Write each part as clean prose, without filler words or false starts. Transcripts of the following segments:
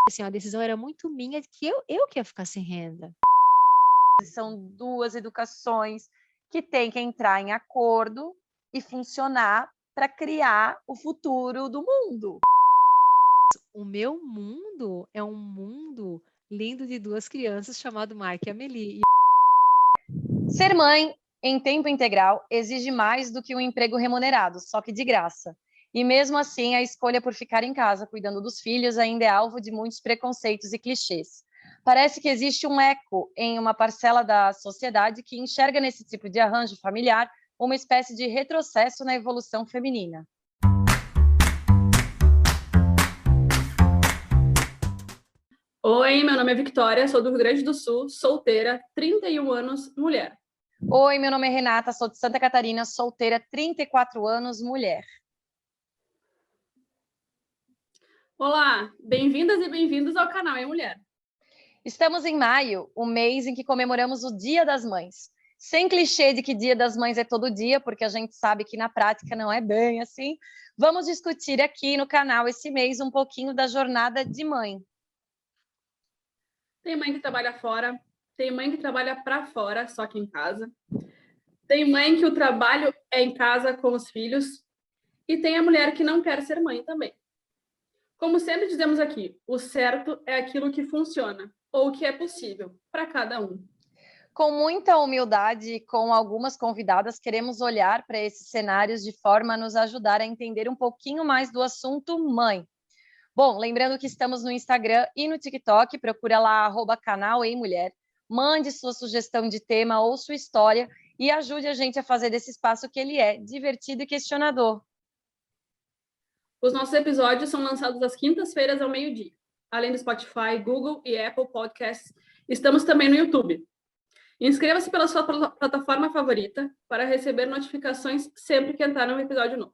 assim, a decisão era muito minha, que eu que ia ficar sem renda. São duas educações que têm que entrar em acordo e funcionar para criar o futuro do mundo. O meu mundo é um mundo lindo de 2 crianças chamado Mark e Amelie. Ser mãe em tempo integral exige mais do que um emprego remunerado, só que de graça. E mesmo assim, a escolha por ficar em casa cuidando dos filhos ainda é alvo de muitos preconceitos e clichês. Parece que existe um eco em uma parcela da sociedade que enxerga nesse tipo de arranjo familiar uma espécie de retrocesso na evolução feminina. Oi, meu nome é Victoria, sou do Rio Grande do Sul, solteira, 31 anos, mulher. Oi, meu nome é Renata, sou de Santa Catarina, solteira, 34 anos, mulher. Olá, bem-vindas e bem-vindos ao canal É Mulher. Estamos em maio, o mês em que comemoramos o Dia das Mães. Sem clichê de que Dia das Mães é todo dia, porque a gente sabe que na prática não é bem assim, vamos discutir aqui no canal esse mês um pouquinho da jornada de mãe. Tem mãe que trabalha fora, tem mãe que trabalha para fora, só que em casa. Tem mãe que o trabalho é em casa com os filhos. E tem a mulher que não quer ser mãe também. Como sempre dizemos aqui, o certo é aquilo que funciona, ou que é possível, para cada um. Com muita humildade e com algumas convidadas, queremos olhar para esses cenários de forma a nos ajudar a entender um pouquinho mais do assunto mãe. Bom, lembrando que estamos no Instagram e no TikTok, procura lá @canal Ei Mulher, mande sua sugestão de tema ou sua história e ajude a gente a fazer desse espaço que ele é, divertido e questionador. Os nossos episódios são lançados às quintas-feiras ao meio-dia. Além do Spotify, Google e Apple Podcasts, estamos também no YouTube. Inscreva-se pela sua plataforma favorita para receber notificações sempre que entrar um episódio novo.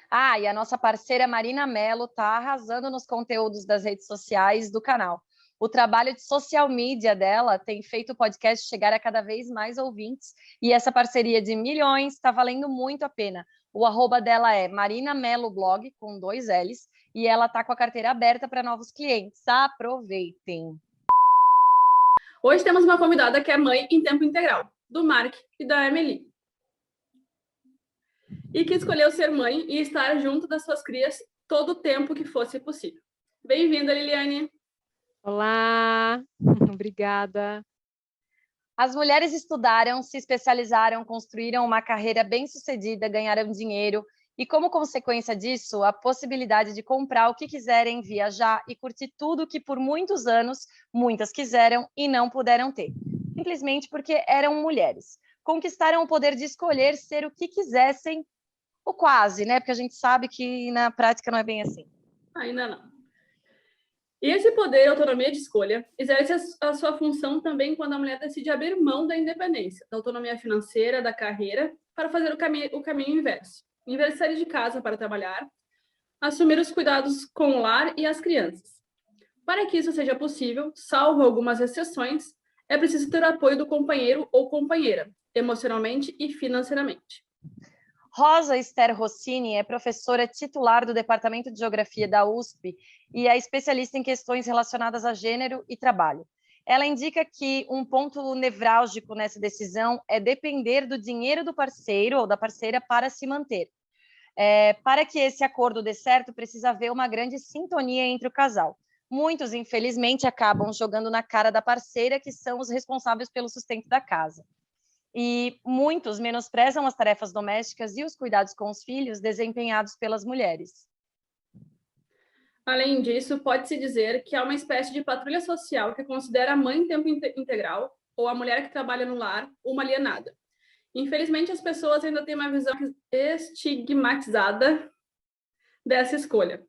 Ah, e a nossa parceira Marina Mello está arrasando nos conteúdos das redes sociais do canal. O trabalho de social media dela tem feito o podcast chegar a cada vez mais ouvintes e essa parceria de milhões está valendo muito a pena. O arroba dela é Marina Mello Blog, com 2 L's, e ela está com a carteira aberta para novos clientes. Aproveitem! Hoje temos uma convidada que é mãe em tempo integral, do Mark e da Emily. E que escolheu ser mãe e estar junto das suas crias todo o tempo que fosse possível. Bem-vinda, Liliane! Olá, obrigada. As mulheres estudaram, se especializaram, construíram uma carreira bem-sucedida, ganharam dinheiro e, como consequência disso, a possibilidade de comprar o que quiserem, viajar e curtir tudo que por muitos anos muitas quiseram e não puderam ter, simplesmente porque eram mulheres. Conquistaram o poder de escolher ser o que quisessem, ou quase, né? Porque a gente sabe que na prática não é bem assim. Ainda não. E esse poder e autonomia de escolha exerce a sua função também quando a mulher decide abrir mão da independência, da autonomia financeira, da carreira, para fazer o caminho inverso. Em vez de sair de casa para trabalhar, assumir os cuidados com o lar e as crianças. Para que isso seja possível, salvo algumas exceções, é preciso ter o apoio do companheiro ou companheira, emocionalmente e financeiramente. Rosa Esther Rossini é professora titular do Departamento de Geografia da USP e é especialista em questões relacionadas a gênero e trabalho. Ela indica que um ponto nevrálgico nessa decisão é depender do dinheiro do parceiro ou da parceira para se manter. Para que esse acordo dê certo, precisa haver uma grande sintonia entre o casal. Muitos, infelizmente, acabam jogando na cara da parceira que são os responsáveis pelo sustento da casa. E muitos menosprezam as tarefas domésticas e os cuidados com os filhos desempenhados pelas mulheres. Além disso, pode-se dizer que há uma espécie de patrulha social que considera a mãe em tempo integral ou a mulher que trabalha no lar uma alienada. Infelizmente, as pessoas ainda têm uma visão estigmatizada dessa escolha.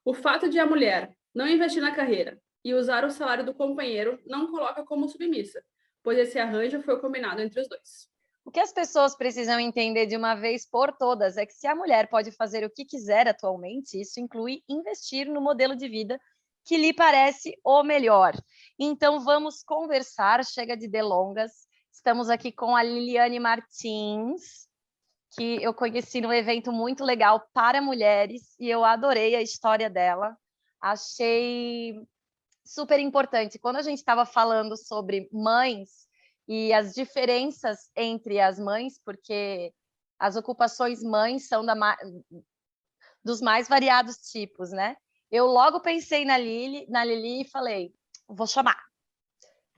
O fato de a mulher não investir na carreira e usar o salário do companheiro não coloca como submissa, pois esse arranjo foi combinado entre os dois. O que as pessoas precisam entender de uma vez por todas é que se a mulher pode fazer o que quiser atualmente, isso inclui investir no modelo de vida que lhe parece o melhor. Então vamos conversar, chega de delongas. Estamos aqui com a Liliane Martins, que eu conheci num evento muito legal para mulheres e eu adorei a história dela. Achei super importante. Quando a gente estava falando sobre mães e as diferenças entre as mães, porque as ocupações mães são dos mais variados tipos, né? Eu logo pensei na Lili e falei, vou chamar.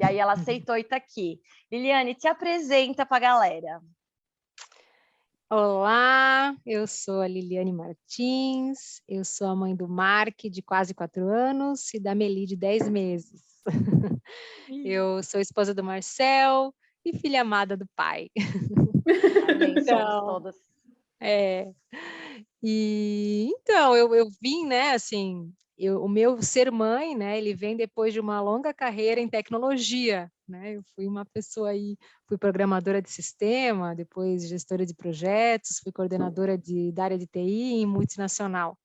E aí ela aceitou e está aqui. Liliane, te apresenta para a galera. Olá, eu sou a Liliane Martins, eu sou a mãe do Mark, de quase 4 anos, e da Meli, de 10 meses. Eu sou esposa do Marcel e filha amada do pai. Também somos todas. Então, eu vim, né, assim, o meu ser mãe, né, ele vem depois de uma longa carreira em tecnologia, né, eu fui uma pessoa aí, fui programadora de sistema, depois gestora de projetos, fui coordenadora da área de TI em multinacional.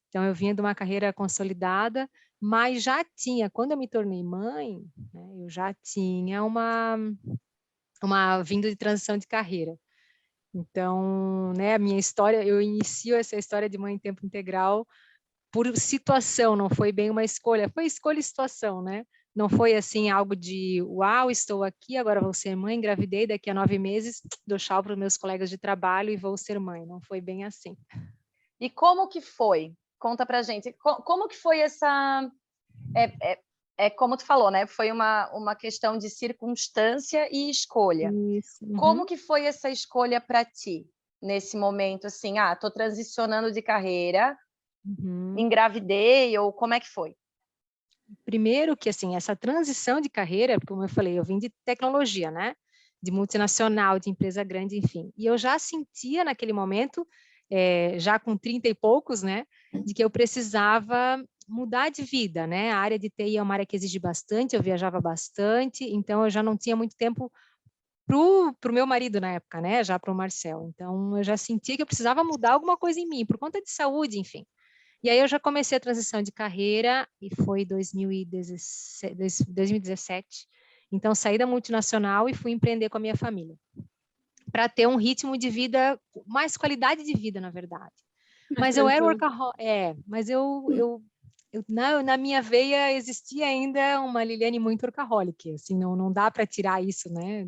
Então, eu vinha de uma carreira consolidada, mas já tinha, quando eu me tornei mãe, né, eu já tinha uma vinda de transição de carreira. Então, né, a minha história, eu inicio essa história de mãe em tempo integral por situação, não foi bem uma escolha, foi escolha e situação, né? Não foi assim algo de, uau, estou aqui, agora vou ser mãe, engravidei, daqui a 9 meses dou tchau para os meus colegas de trabalho e vou ser mãe. Não foi bem assim. E como que foi? Conta pra gente. Como que foi essa... como tu falou, né? Foi uma questão de circunstância e escolha. Isso. Como que foi essa escolha para ti, nesse momento, assim, tô transicionando de carreira, engravidei, ou como é que foi? Primeiro que, assim, essa transição de carreira, como eu falei, eu vim de tecnologia, né? De multinacional, de empresa grande, enfim. E eu já sentia naquele momento, já com 30 e poucos, né? De que eu precisava mudar de vida, né? A área de TI é uma área que exige bastante, eu viajava bastante, então eu já não tinha muito tempo pro meu marido na época, né? Já para o Marcel. Então eu já sentia que eu precisava mudar alguma coisa em mim, por conta de saúde, enfim. E aí eu já comecei a transição de carreira e foi 2017. Então saí da multinacional e fui empreender com a minha família, para ter um ritmo de vida, mais qualidade de vida, na verdade. Mas eu era workaholic, mas na minha veia existia ainda uma Liliane muito workaholic, assim, não dá para tirar isso, né?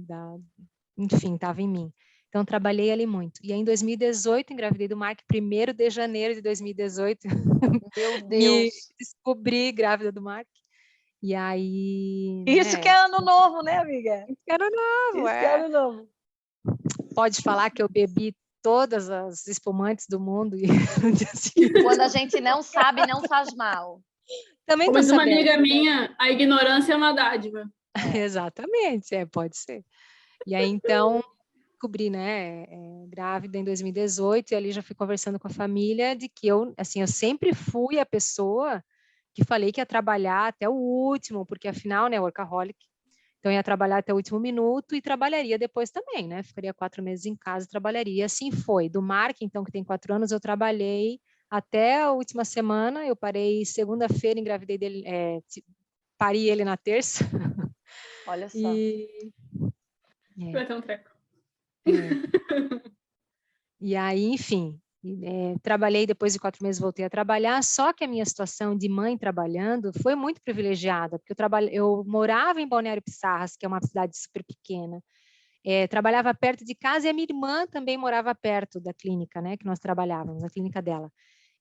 Enfim, estava em mim. Então, trabalhei ali muito. E aí, em 2018, engravidei do Mark, 1º de janeiro de 2018. Meu Deus! Me descobri grávida do Mark. E aí... Isso que é ano novo, né, amiga? Isso que é ano novo, Isso que é ano novo. Pode falar que eu bebi todas as espumantes do mundo. E quando a gente não sabe, não faz mal. Também Como diz uma sabendo. amiga minha, a ignorância é uma dádiva. Exatamente, pode ser. E aí, então, descobri, né, grávida em 2018, e ali já fui conversando com a família de que eu sempre fui a pessoa que falei que ia trabalhar até o último, porque afinal, né, workaholic, então ia trabalhar até o último minuto e trabalharia depois também, né, ficaria 4 meses em casa e trabalharia. Assim foi. Do Mark, então, que tem 4 anos, eu trabalhei até a última semana, eu parei segunda-feira, engravidei dele, pari ele na terça. Olha só. Vai ter um treco. E aí, enfim, trabalhei, depois de 4 meses voltei a trabalhar, só que a minha situação de mãe trabalhando foi muito privilegiada, porque eu morava em Balneário Pissarras, que é uma cidade super pequena, trabalhava perto de casa e a minha irmã também morava perto da clínica, né, que nós trabalhávamos, a clínica dela.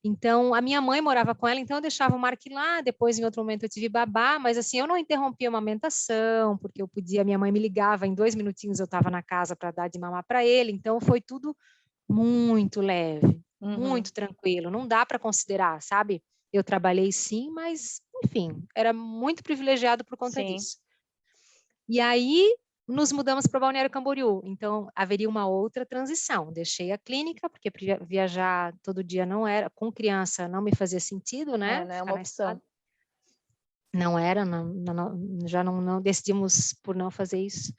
Então, a minha mãe morava com ela, então eu deixava o Mark lá, depois em outro momento eu tive babá, mas assim, eu não interrompia a amamentação, porque eu podia, minha mãe me ligava, em 2 minutinhos eu estava na casa para dar de mamar para ele, então foi tudo muito leve, muito tranquilo, não dá para considerar, sabe? Eu trabalhei sim, mas, enfim, era muito privilegiado por conta disso. E aí, nos mudamos para Balneário Camboriú, então haveria uma outra transição. Deixei a clínica, porque viajar todo dia não era, com criança não me fazia sentido, né? Não é uma opção. Não era, já não decidimos por não fazer isso.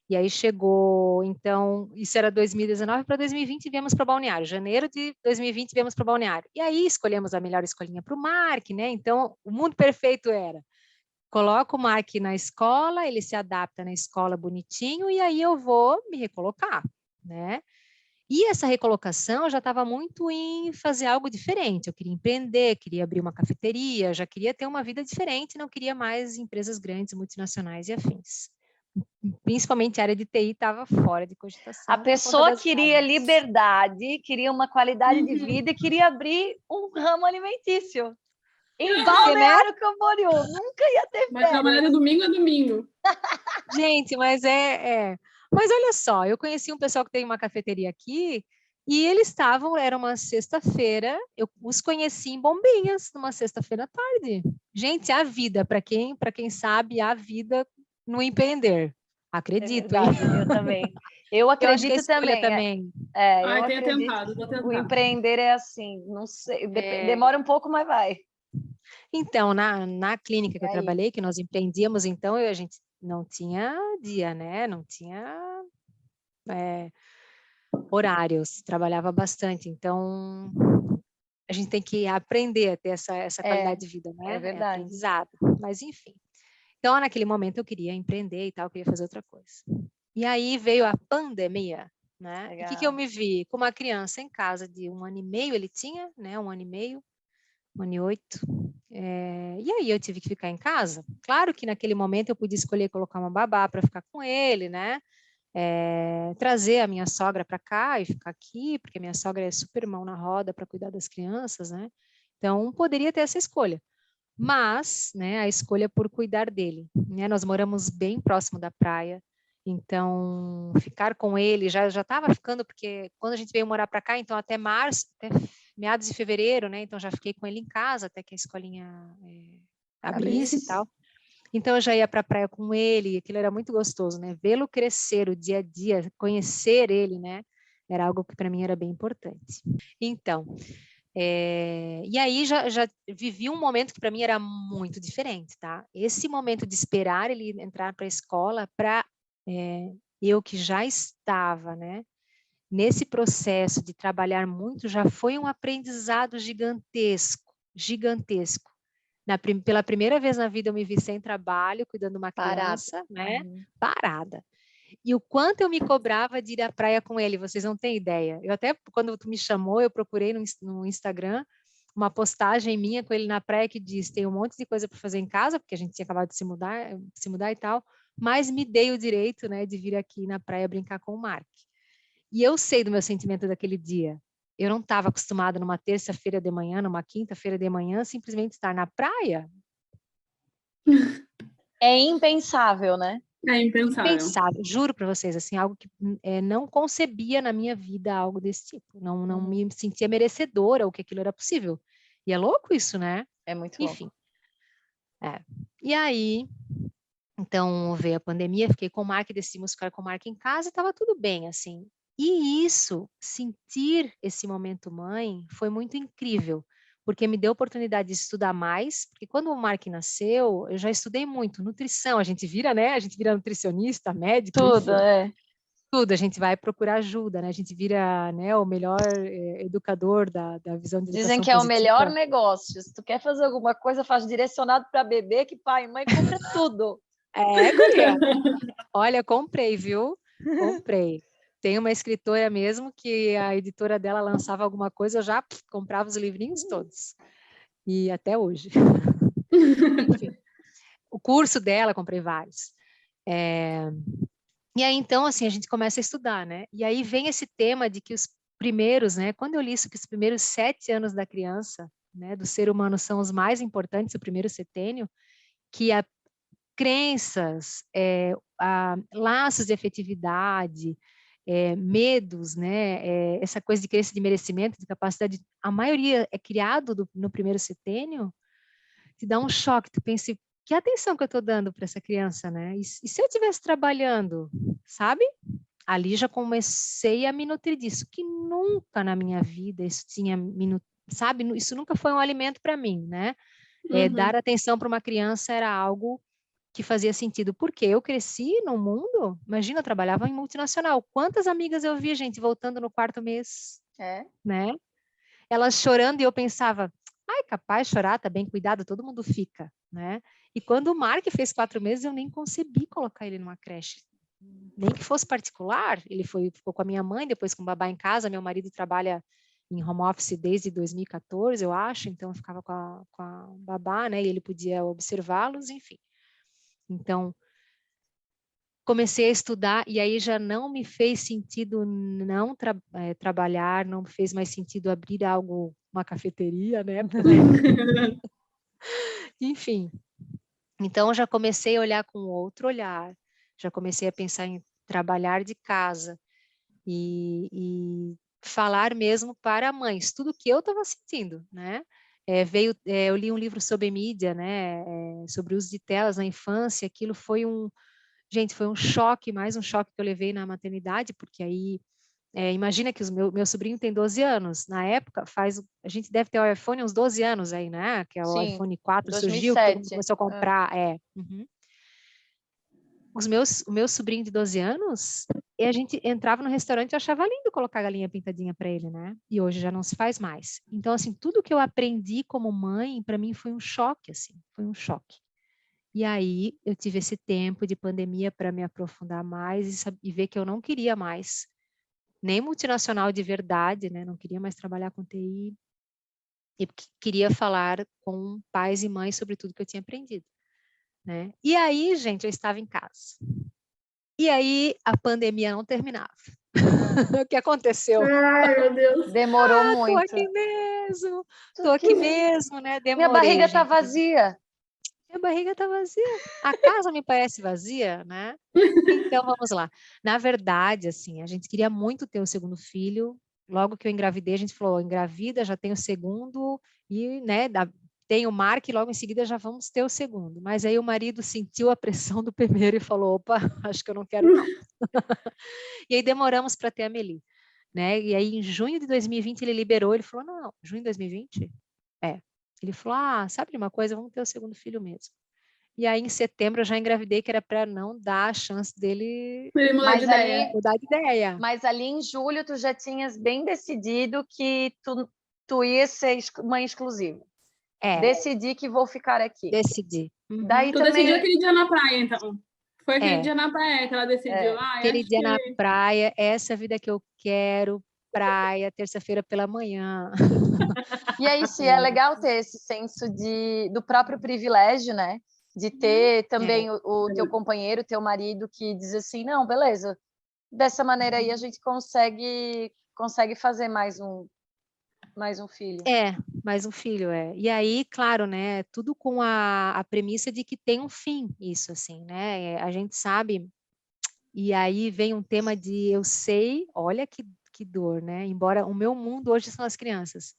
E aí chegou, então, isso era 2019 para 2020 viemos para Balneário. Janeiro de 2020 viemos para Balneário. E aí escolhemos a melhor escolinha para o Mark, né? Então, o mundo perfeito era: coloco o Mark na escola, ele se adapta na escola bonitinho e aí eu vou me recolocar, né? E essa recolocação eu já estava muito em fazer algo diferente. Eu queria empreender, queria abrir uma cafeteria, já queria ter uma vida diferente, não queria mais empresas grandes, multinacionais e afins. Principalmente a área de TI estava fora de cogitação. A pessoa queria liberdade, queria uma qualidade de Uhum. vida e queria abrir um ramo alimentício. Em Balneário Camboriú, nunca ia ter Vai trabalhar de domingo a domingo. Gente, mas Mas olha só, eu conheci um pessoal que tem uma cafeteria aqui e eles estavam, era uma sexta-feira, eu os conheci em Bombinhas, numa sexta-feira à tarde. Gente, a vida, para quem sabe, a vida no empreender. Acredito, é hein? verdade, eu também. Eu Eu acho que a acredito escolha também. também. Eu Tenho acredito. tentado, vou tentar. O empreender é assim, não sei, É. demora um pouco, mas vai. Então, na clínica que eu aí? trabalhei, que nós empreendíamos, então, a gente não tinha dia, né? Não tinha horários, trabalhava bastante. Então, a gente tem que aprender a ter essa qualidade de vida, né? É verdade. Aprendizado. Mas, enfim. Então, naquele momento, eu queria empreender e tal, eu queria fazer outra coisa. E aí veio a pandemia, né? E o que eu me vi? Com uma criança em casa de 1 ano e meio, ele tinha, né? 1 ano e meio, 1 ano e 8. E aí eu tive que ficar em casa. Claro que naquele momento eu podia escolher colocar uma babá para ficar com ele, né? Trazer a minha sogra para cá e ficar aqui, porque a minha sogra é super mão na roda para cuidar das crianças, né? Então poderia ter essa escolha. Mas, né, a escolha por cuidar dele, né? Nós moramos bem próximo da praia, então ficar com ele já estava ficando, porque quando a gente veio morar para cá, então até março, até meados de fevereiro, né? Então já fiquei com ele em casa até que a escolinha abrisse e tal. Então eu já ia para a praia com ele, aquilo era muito gostoso, né? Vê-lo crescer o dia a dia, conhecer ele, né? Era algo que para mim era bem importante. Então, e aí já vivi um momento que para mim era muito diferente, tá? Esse momento de esperar ele entrar para a escola, para eu que já estava, né? Nesse processo de trabalhar muito, já foi um aprendizado gigantesco, gigantesco. Pela primeira vez na vida eu me vi sem trabalho, cuidando de uma criança, né? Parada. E o quanto eu me cobrava de ir à praia com ele, vocês não têm ideia. Eu até, quando tu me chamou, eu procurei no Instagram uma postagem minha com ele na praia que diz, tem um monte de coisa para fazer em casa, porque a gente tinha acabado de se mudar e tal, mas me dei o direito, né, de vir aqui na praia brincar com o Mark. E eu sei do meu sentimento daquele dia. Eu não estava acostumada numa terça-feira de manhã, numa quinta-feira de manhã, simplesmente estar na praia. É impensável, né? É impensável. Impensável, juro para vocês, assim, algo que não concebia na minha vida algo desse tipo. Não me sentia merecedora ou que aquilo era possível. E é louco isso, né? É muito Enfim. louco. E aí, então veio a pandemia, fiquei com o Mark, decidimos ficar com o Mark em casa e estava tudo bem, assim. E isso, sentir esse momento mãe, foi muito incrível, porque me deu a oportunidade de estudar mais, porque quando o Mark nasceu, eu já estudei muito, nutrição, a gente vira, né? A gente vira nutricionista, médico, Tudo, enfim, tudo, a gente vai procurar ajuda, né? A gente vira, né, o melhor educador da visão de educação Dizem que é o positiva. melhor negócio. Se tu quer fazer alguma coisa, faz direcionado para bebê, que pai e mãe compra tudo. Guria. Olha, comprei, viu? Comprei. Tem uma escritora mesmo que a editora dela lançava alguma coisa, eu já comprava os livrinhos todos. E até hoje. Enfim, o curso dela, comprei vários. E aí, então, assim, a gente começa a estudar, né? E aí vem esse tema de que os primeiros, né? Quando eu li isso, que os primeiros 7 anos da criança, né, do ser humano são os mais importantes, o primeiro setênio, que crenças, laços de afetividade, medos, né? Essa coisa de crença de merecimento, de capacidade, a maioria é criado no primeiro setênio, te dá um choque, tu pensa, que atenção que eu estou dando para essa criança, né? E se eu estivesse trabalhando, sabe? Ali já comecei a me nutrir disso, que nunca na minha vida isso tinha, sabe? Isso nunca foi um alimento para mim, né? Dar atenção para uma criança era algo que fazia sentido, porque eu cresci no mundo, imagina, eu trabalhava em multinacional, quantas amigas eu via, gente, voltando no 4º mês, né? Elas chorando e eu pensava, ai, capaz de chorar, tá bem cuidado, todo mundo fica, né? E quando o Mark fez 4 meses, eu nem concebi colocar ele numa creche, nem que fosse particular, ele ficou com a minha mãe, depois com o babá em casa, meu marido trabalha em home office desde 2014, eu acho, então eu ficava com a babá, né, e ele podia observá-los, enfim. Então, comecei a estudar e aí já não me fez sentido não trabalhar, não fez mais sentido abrir uma cafeteria, né? Enfim, então eu já comecei a olhar com outro olhar, já comecei a pensar em trabalhar de casa e falar mesmo para mães, tudo que eu estava sentindo, né? Eu li um livro sobre mídia, né? Sobre o uso de telas na infância, aquilo foi Gente, foi um choque, mais um choque que eu levei na maternidade, porque aí, imagina que meu sobrinho tem 12 anos, na época, a gente deve ter o iPhone uns 12 anos aí, né? Que é o Sim, iPhone 4 surgiu, que todo mundo 2007. começou a comprar, Uhum. O meu sobrinho de 12 anos, e a gente entrava no restaurante e achava lindo colocar a galinha pintadinha para ele, né? E hoje já não se faz mais. Então, assim, tudo que eu aprendi como mãe, para mim foi um choque, assim, foi um choque. E aí eu tive esse tempo de pandemia para me aprofundar mais e ver que eu não queria mais nem multinacional de verdade, né? Não queria mais trabalhar com TI e queria falar com pais e mães sobre tudo que eu tinha aprendido, né? E aí, gente, eu estava em casa. E aí a pandemia não terminava. O que aconteceu? Ai, meu Deus. Demorou Tô muito. aqui mesmo, né? Minha Demorei, barriga tá gente. vazia. Minha barriga tá vazia. A casa me parece vazia, né? Então, vamos lá. Na verdade, assim, a gente queria muito ter o segundo filho. Logo que eu engravidei, a gente falou, engravida, já tem o segundo e, né, tem o Mark e logo em seguida já vamos ter o segundo. Mas aí o marido sentiu a pressão do primeiro e falou, opa, acho que eu não quero não. E aí demoramos para ter a Meli, né? E aí em junho de 2020 ele liberou, ele falou, não, junho de 2020? Ele falou, sabe de uma coisa, vamos ter o segundo filho mesmo. E aí, em setembro, eu já engravidei, que era para não dar a chance dele Ele mudou de ideia. mudar de ideia. Mas ali em julho tu já tinhas bem decidido que tu ia ser mãe exclusiva. Decidi que vou ficar aqui. Decidi. Uhum. Daí Tu também... decidiu aquele dia na praia, então. Foi aquele dia na praia que ela decidiu. Aquele dia na praia, essa vida que eu quero, praia, terça-feira pela manhã. E aí, se é legal ter esse senso do próprio privilégio, né? De ter também o teu companheiro, teu marido, que diz assim, não, beleza, dessa maneira aí a gente consegue fazer mais um filho. Mais um filho, E aí, claro, né, tudo com a premissa de que tem um fim, isso, assim, né? A gente sabe, e aí vem um tema de eu sei, olha que dor, né? Embora o meu mundo hoje são as crianças.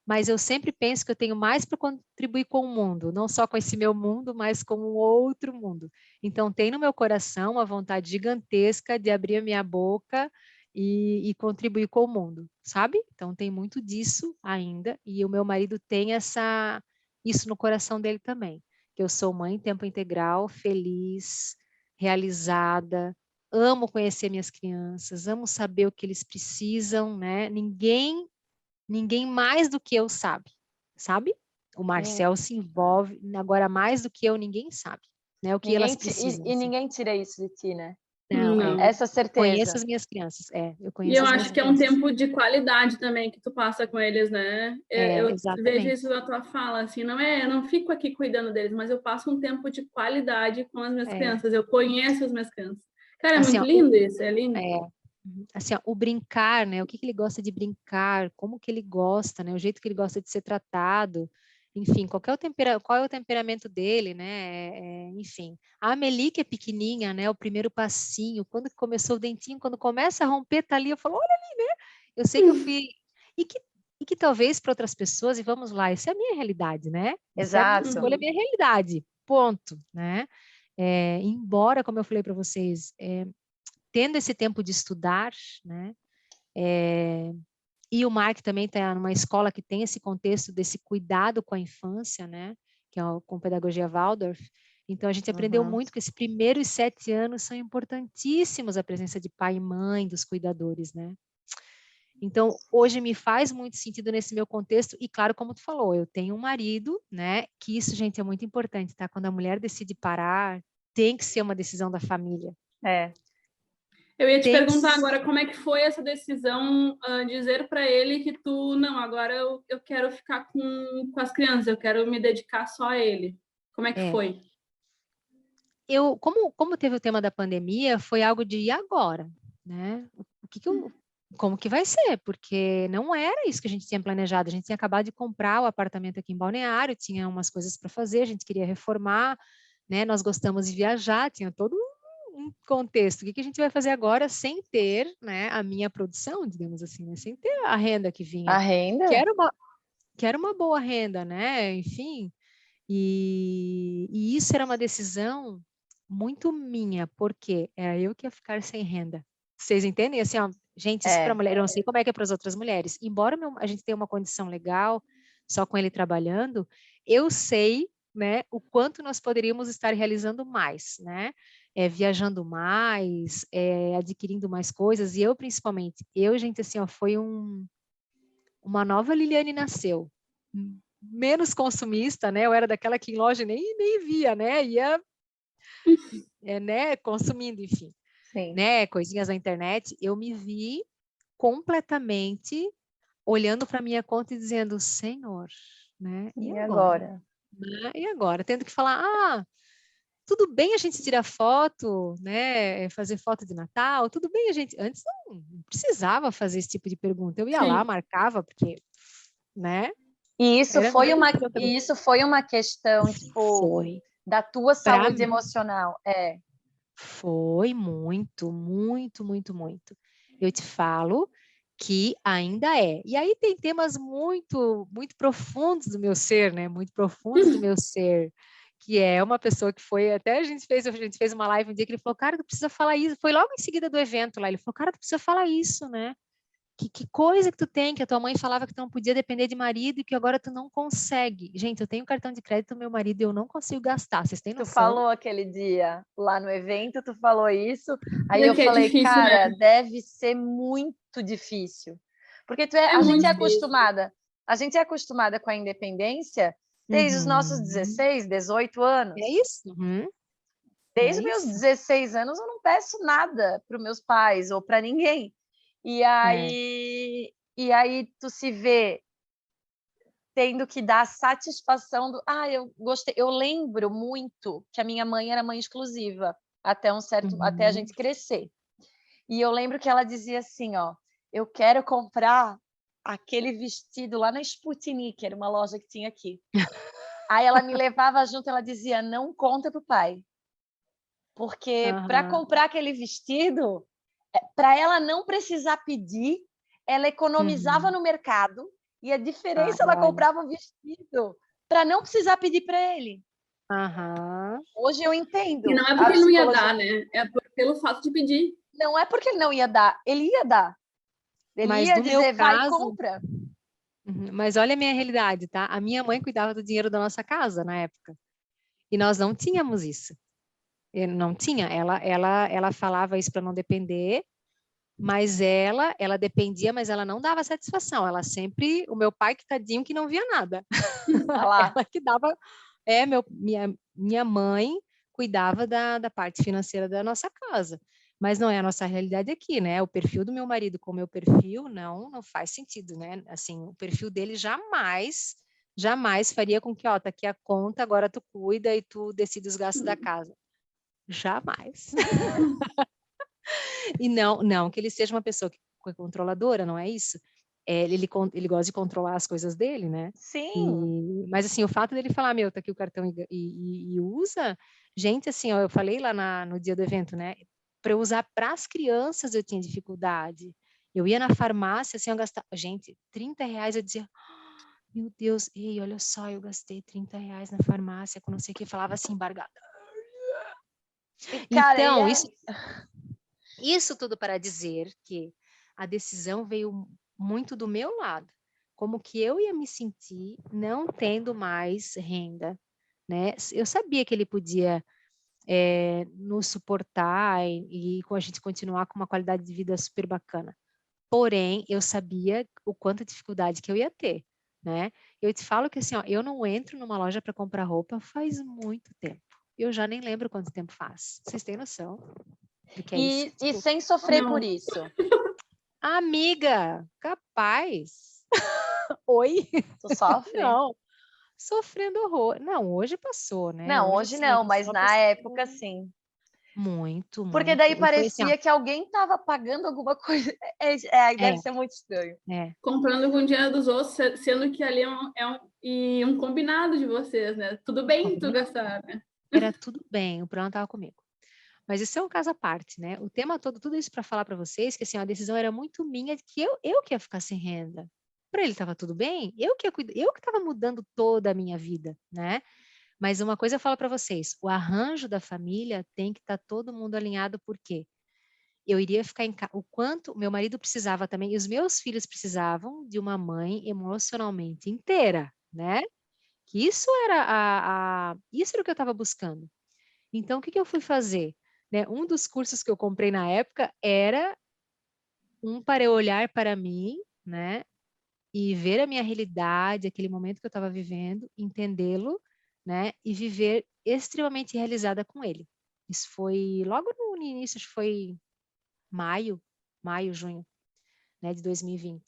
Mas eu sempre penso que eu tenho mais para contribuir com o mundo, não só com esse meu mundo, mas com um outro mundo. Então, tem no meu coração uma vontade gigantesca de abrir a minha boca e contribuir com o mundo, sabe? Então, tem muito disso ainda, e o meu marido tem isso no coração dele também, que eu sou mãe em tempo integral, feliz, realizada, amo conhecer minhas crianças, amo saber o que eles precisam, né? Ninguém mais do que eu sabe? O Marcel se envolve, agora mais do que eu, ninguém sabe, né? O que elas precisam. E ninguém tira isso de ti, né? Não. Essa certeza. Conheço as minhas crianças, eu conheço E eu as minhas acho que é crianças. um tempo de qualidade também que tu passa com eles, né? Eu vejo isso na tua fala, assim, eu não fico aqui cuidando deles, mas eu passo um tempo de qualidade com as minhas crianças, eu conheço as minhas crianças. Cara, é assim, muito lindo isso, é lindo. Assim, o brincar, né? O que ele gosta de brincar, como que ele gosta, né? O jeito que ele gosta de ser tratado, enfim, qual é o temperamento dele, né? Enfim, a Amelie, que é pequenininha, né? O primeiro passinho, quando começou o dentinho, quando começa a romper, tá ali, eu falo, olha ali, né? Eu sei que eu fui... E que talvez para outras pessoas, e vamos lá, essa é a minha realidade, né? Essa é a minha escolha, a minha realidade, ponto, né? Embora, como eu falei para vocês, tendo esse tempo de estudar, né? E o Mark também está numa escola que tem esse contexto desse cuidado com a infância, né? Que é com pedagogia Waldorf. Então, a gente aprendeu muito que esses primeiros 7 anos são importantíssimos, a presença de pai e mãe, dos cuidadores, né? Então, hoje me faz muito sentido nesse meu contexto, e claro, como tu falou, eu tenho um marido, né? Que isso, gente, é muito importante, tá? Quando a mulher decide parar, tem que ser uma decisão da família. Eu ia te Tem que perguntar agora como é que foi essa decisão, dizer para ele que tu, não, agora eu quero ficar com as crianças, eu quero me dedicar só a ele. Como é que é, foi? como teve o tema da pandemia, foi algo de e agora, né? Como que vai ser? Porque não era isso que a gente tinha planejado. A gente tinha acabado de comprar o apartamento aqui em Balneário, tinha umas coisas para fazer, a gente queria reformar, né? Nós gostamos de viajar, tinha todo um contexto. O que a gente vai fazer agora sem ter, né, a minha produção, digamos assim, né? Sem ter a renda que A vinha, que renda? era uma, que era uma boa renda, né? Enfim, e isso era uma decisão muito minha, porque era eu que ia ficar sem renda. Vocês entendem? Assim, ó, gente, isso para É. mulher, eu não sei como é que é para as outras mulheres. Embora a gente tenha uma condição legal, só com ele trabalhando, eu sei, né, o quanto nós poderíamos estar realizando mais, né? Viajando mais, adquirindo mais coisas, e eu principalmente, gente, assim, ó, foi uma nova Liliane nasceu, menos consumista, né? Eu era daquela que em loja nem via, né? Ia, né? Consumindo, enfim, Sim. né? Coisinhas na internet. Eu me vi completamente olhando para minha conta e dizendo, Senhor, né? E E agora? agora? Né? E agora? Tendo que falar, tudo bem a gente tirar foto, né? Fazer foto de Natal, tudo bem a gente. Antes não precisava fazer esse tipo de pergunta. Eu ia lá, Sim. marcava, porque, né? E Era melhor do que fazer outra coisa. isso foi uma questão, tipo, Foi. da tua Para saúde emocional. É. Foi muito, muito, muito, muito. Eu te falo que ainda é. E aí tem temas muito, muito profundos do meu ser, né? Muito profundos do meu ser, que é uma pessoa que foi, até a gente fez uma live um dia que ele falou, cara, tu precisa falar isso. Foi logo em seguida do evento lá, ele falou, cara, tu precisa falar isso, né? Que coisa que tu tem, que a tua mãe falava que tu não podia depender de marido e que agora tu não consegue. Gente, eu tenho cartão de crédito do meu marido e eu não consigo gastar. Vocês têm Tu noção? falou aquele dia lá no evento, tu falou isso, aí É eu que é falei, difícil, né? cara, deve ser muito difícil. Porque É a gente muito é difícil. acostumada com a independência desde os nossos Uhum. 16, 18 É anos. isso? Uhum. Desde É os meus isso? 16 anos eu não peço nada para os meus pais ou para ninguém. E É. aí, e aí tu se vê tendo que dar satisfação do, eu gostei. Eu lembro muito que a minha mãe era mãe exclusiva até a Uhum. gente crescer. E eu lembro que ela dizia assim, ó, eu quero comprar aquele vestido lá na Sputnik, era uma loja que tinha aqui. Aí ela me levava junto, ela dizia, não conta pro pai, porque para Aham. comprar aquele vestido, para ela não precisar pedir, ela economizava Uhum. no mercado e a Ai, diferença ela olha. comprava o vestido para não precisar pedir para ele. Aham. Hoje eu E entendo não é a porque ele não ia psicologia. dar, né? É pelo fato de pedir. Não é porque ele não ia dar, ele ia dar. Ele Mas ia no meu dizer, vai e caso, compra. mas olha a minha realidade, tá? A minha mãe cuidava do dinheiro da nossa casa na época. E nós não tínhamos isso. Eu não tinha. Ela falava isso para não depender, mas ela dependia, mas ela não dava satisfação. Ela sempre, o meu pai que tadinho que não via nada. Olha lá. Ela que dava, minha mãe cuidava da parte financeira da nossa casa, mas não é a nossa realidade aqui, né? O perfil do meu marido com o meu perfil não faz sentido, né? Assim, o perfil dele jamais faria com que, ó, tá aqui a conta, agora tu cuida e tu decide os gastos da casa. Jamais. E não que ele seja uma pessoa que é controladora, não é isso? Ele gosta de controlar as coisas dele, né? Sim. Mas assim, o fato dele falar, meu, tá aqui o cartão e usa, gente, assim, ó, eu falei lá no dia do evento, né? Para eu usar para as crianças eu tinha dificuldade. Eu ia na farmácia, assim, eu gastava, gente, R$ 30, eu dizia, meu Deus, ei, olha só, eu gastei R$ 30 na farmácia, com não sei o que, falava assim, embargada. E, cara, Então, isso tudo para dizer que a decisão veio muito do meu lado, como que eu ia me sentir não tendo mais renda, né? Eu sabia que ele podia nos suportar e com a gente continuar com uma qualidade de vida super bacana. Porém, eu sabia o quanto dificuldade que eu ia ter, né? Eu te falo que assim, ó, eu não entro numa loja para comprar roupa faz muito tempo. Eu já nem lembro quanto tempo faz. Vocês têm noção? do que é isso. E Desculpa. sem sofrer Não. por isso. Amiga, capaz. Oi? Tu sofre? Não. Sofrendo horror. Não, hoje passou, né? Não, Hoje hoje sim, eu não, já sou mas uma na pessoa época sim. muito, Porque daí muito. E foi assim, ó, parecia que alguém estava pagando alguma coisa. Aí deve é, ser muito estranho. Comprando com o dinheiro dos outros, sendo que ali é um combinado de vocês, né? Tudo bem tu gastar, né? era tudo bem, o plano estava comigo. Mas isso é um caso à parte, né? O tema todo, tudo isso para falar para vocês que assim, a decisão era muito minha de que eu que ia ficar sem renda. Para ele estava tudo bem, eu que estava mudando toda a minha vida, né? Mas uma coisa eu falo para vocês, o arranjo da família tem que estar todo mundo alinhado, por quê? Eu iria ficar em casa, o quanto meu marido precisava também, e os meus filhos precisavam de uma mãe emocionalmente inteira, né? Que isso era isso era o que eu estava buscando. Então, o que que eu fui fazer? Né? Um dos cursos que eu comprei na época era para eu olhar para mim, né? E ver a minha realidade, aquele momento que eu estava vivendo, entendê-lo, né? E viver extremamente realizada com ele. Isso foi logo no início, acho que foi junho, né? De 2020.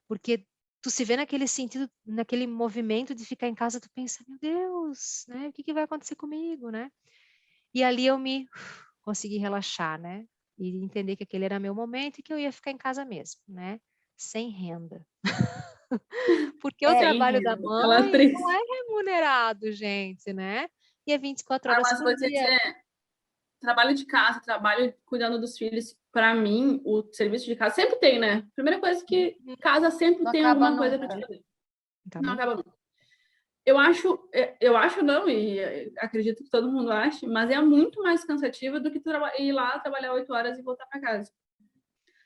Porque tu se vê naquele sentido, naquele movimento de ficar em casa, tu pensa, meu Deus, né? O que que vai acontecer comigo, né? E ali eu me consegui relaxar, né? E entender que aquele era meu momento e que eu ia ficar em casa mesmo, né? Sem renda. Porque o É, Sem trabalho da renda. Aquela mãe não triste. é remunerado, gente, né? E é 24 Ah, horas mas por vou te dia. dizer, trabalho de casa, trabalho cuidando dos filhos, para mim, o serviço de casa sempre tem, né? Primeira coisa que casa sempre não tem acaba alguma coisa para te nunca. fazer. Tá Não bom? acaba nunca. Eu acho não, e acredito que todo mundo ache, mas é muito mais cansativo do que ir lá trabalhar 8 horas e voltar para casa.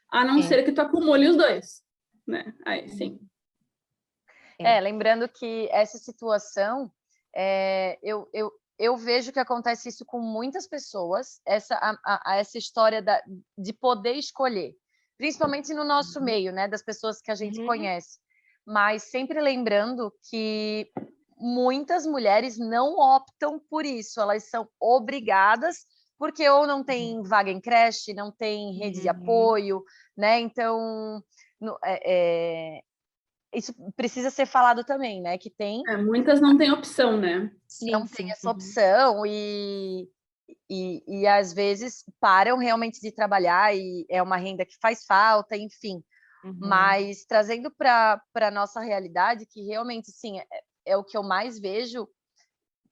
A não ser que tu acumule os dois, né? Aí sim. Lembrando que essa situação, eu vejo que acontece isso com muitas pessoas, essa história de poder escolher, principalmente no nosso meio, né, das pessoas que a gente conhece. Mas sempre lembrando que muitas mulheres não optam por isso, elas são obrigadas, porque ou não tem vaga em creche, não tem rede de apoio, né? Então, isso precisa ser falado também, né? Que tem. Muitas não têm opção, né? Não tem essa opção e às vezes param realmente de trabalhar e é uma renda que faz falta, enfim. Mas trazendo para a nossa realidade, que realmente sim, é o que eu mais vejo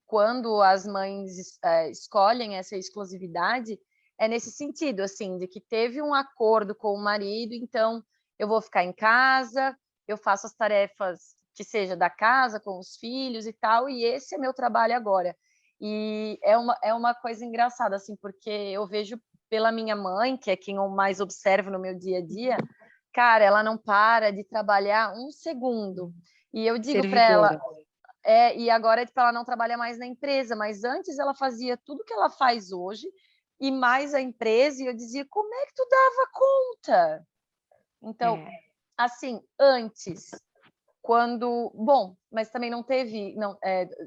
quando as mães escolhem essa exclusividade, é nesse sentido, assim, de que teve um acordo com o marido, então eu vou ficar em casa, eu faço as tarefas que seja da casa, com os filhos e tal, e esse é meu trabalho agora. E é uma coisa engraçada, assim, porque eu vejo pela minha mãe, que é quem eu mais observo no meu dia a dia, cara, ela não para de trabalhar um segundo. E eu digo para ela, e agora ela não trabalha mais na empresa, mas antes ela fazia tudo que ela faz hoje e mais a empresa, e eu dizia, como é que tu dava conta? Então, assim, antes, quando... Bom, mas também não teve... Não,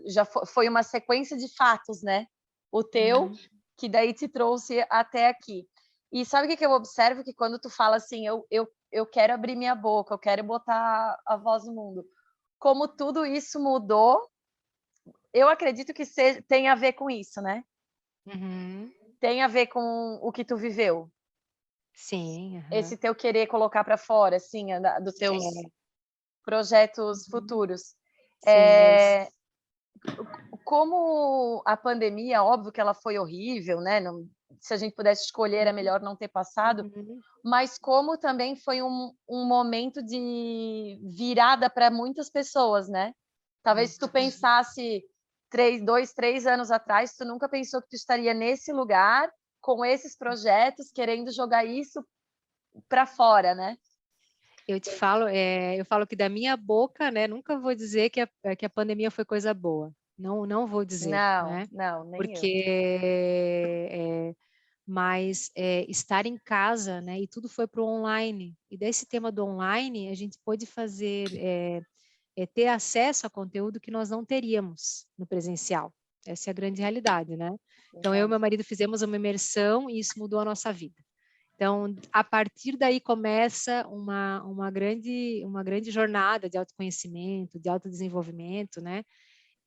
já foi uma sequência de fatos, né? O teu, que daí te trouxe até aqui. E sabe o que eu observo? Que quando tu fala assim, eu quero abrir minha boca, eu quero botar a voz no mundo. Como tudo isso mudou, eu acredito que tem a ver com isso, né? Tem a ver com o que tu viveu. Sim. Esse teu querer colocar para fora, assim, dos teus projetos futuros. Sim, Como a pandemia, óbvio que ela foi horrível, né? Não, se a gente pudesse escolher, é melhor não ter passado. Mas como também foi um momento de virada para muitas pessoas, né? Talvez se tu pensasse 2, 3 anos atrás, tu nunca pensou que tu estaria nesse lugar, com esses projetos, querendo jogar isso para fora, né? eu te falo, eu falo que da minha boca, né, nunca vou dizer que a pandemia foi coisa boa. Não vou dizer, Não, né? não, nem eu. Porque mas estar em casa, né, e tudo foi para o online. E desse tema do online, a gente pôde fazer, ter acesso a conteúdo que nós não teríamos no presencial. Essa é a grande realidade, né? Então, eu e meu marido fizemos uma imersão e isso mudou a nossa vida. Então, a partir daí começa uma grande jornada de autoconhecimento, de autodesenvolvimento, né?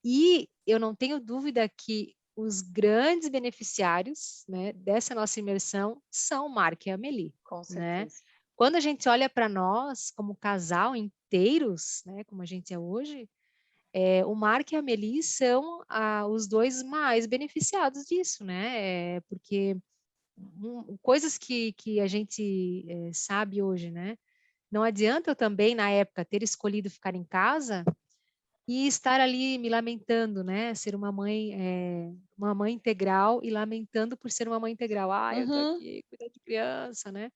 E eu não tenho dúvida que os grandes beneficiários, né, dessa nossa imersão são o Mark e a Amélie, Com né? certeza. Quando a gente olha para nós como casal inteiros, né, como a gente é hoje, o Mark e a Amélie são os dois mais beneficiados disso, né? Porque coisas que a gente sabe hoje, né? Não adianta eu também, na época, ter escolhido ficar em casa e estar ali me lamentando, né? Ser uma mãe integral e lamentando por ser uma mãe integral. Ah, eu tô Uhum. aqui, cuidar de criança, né?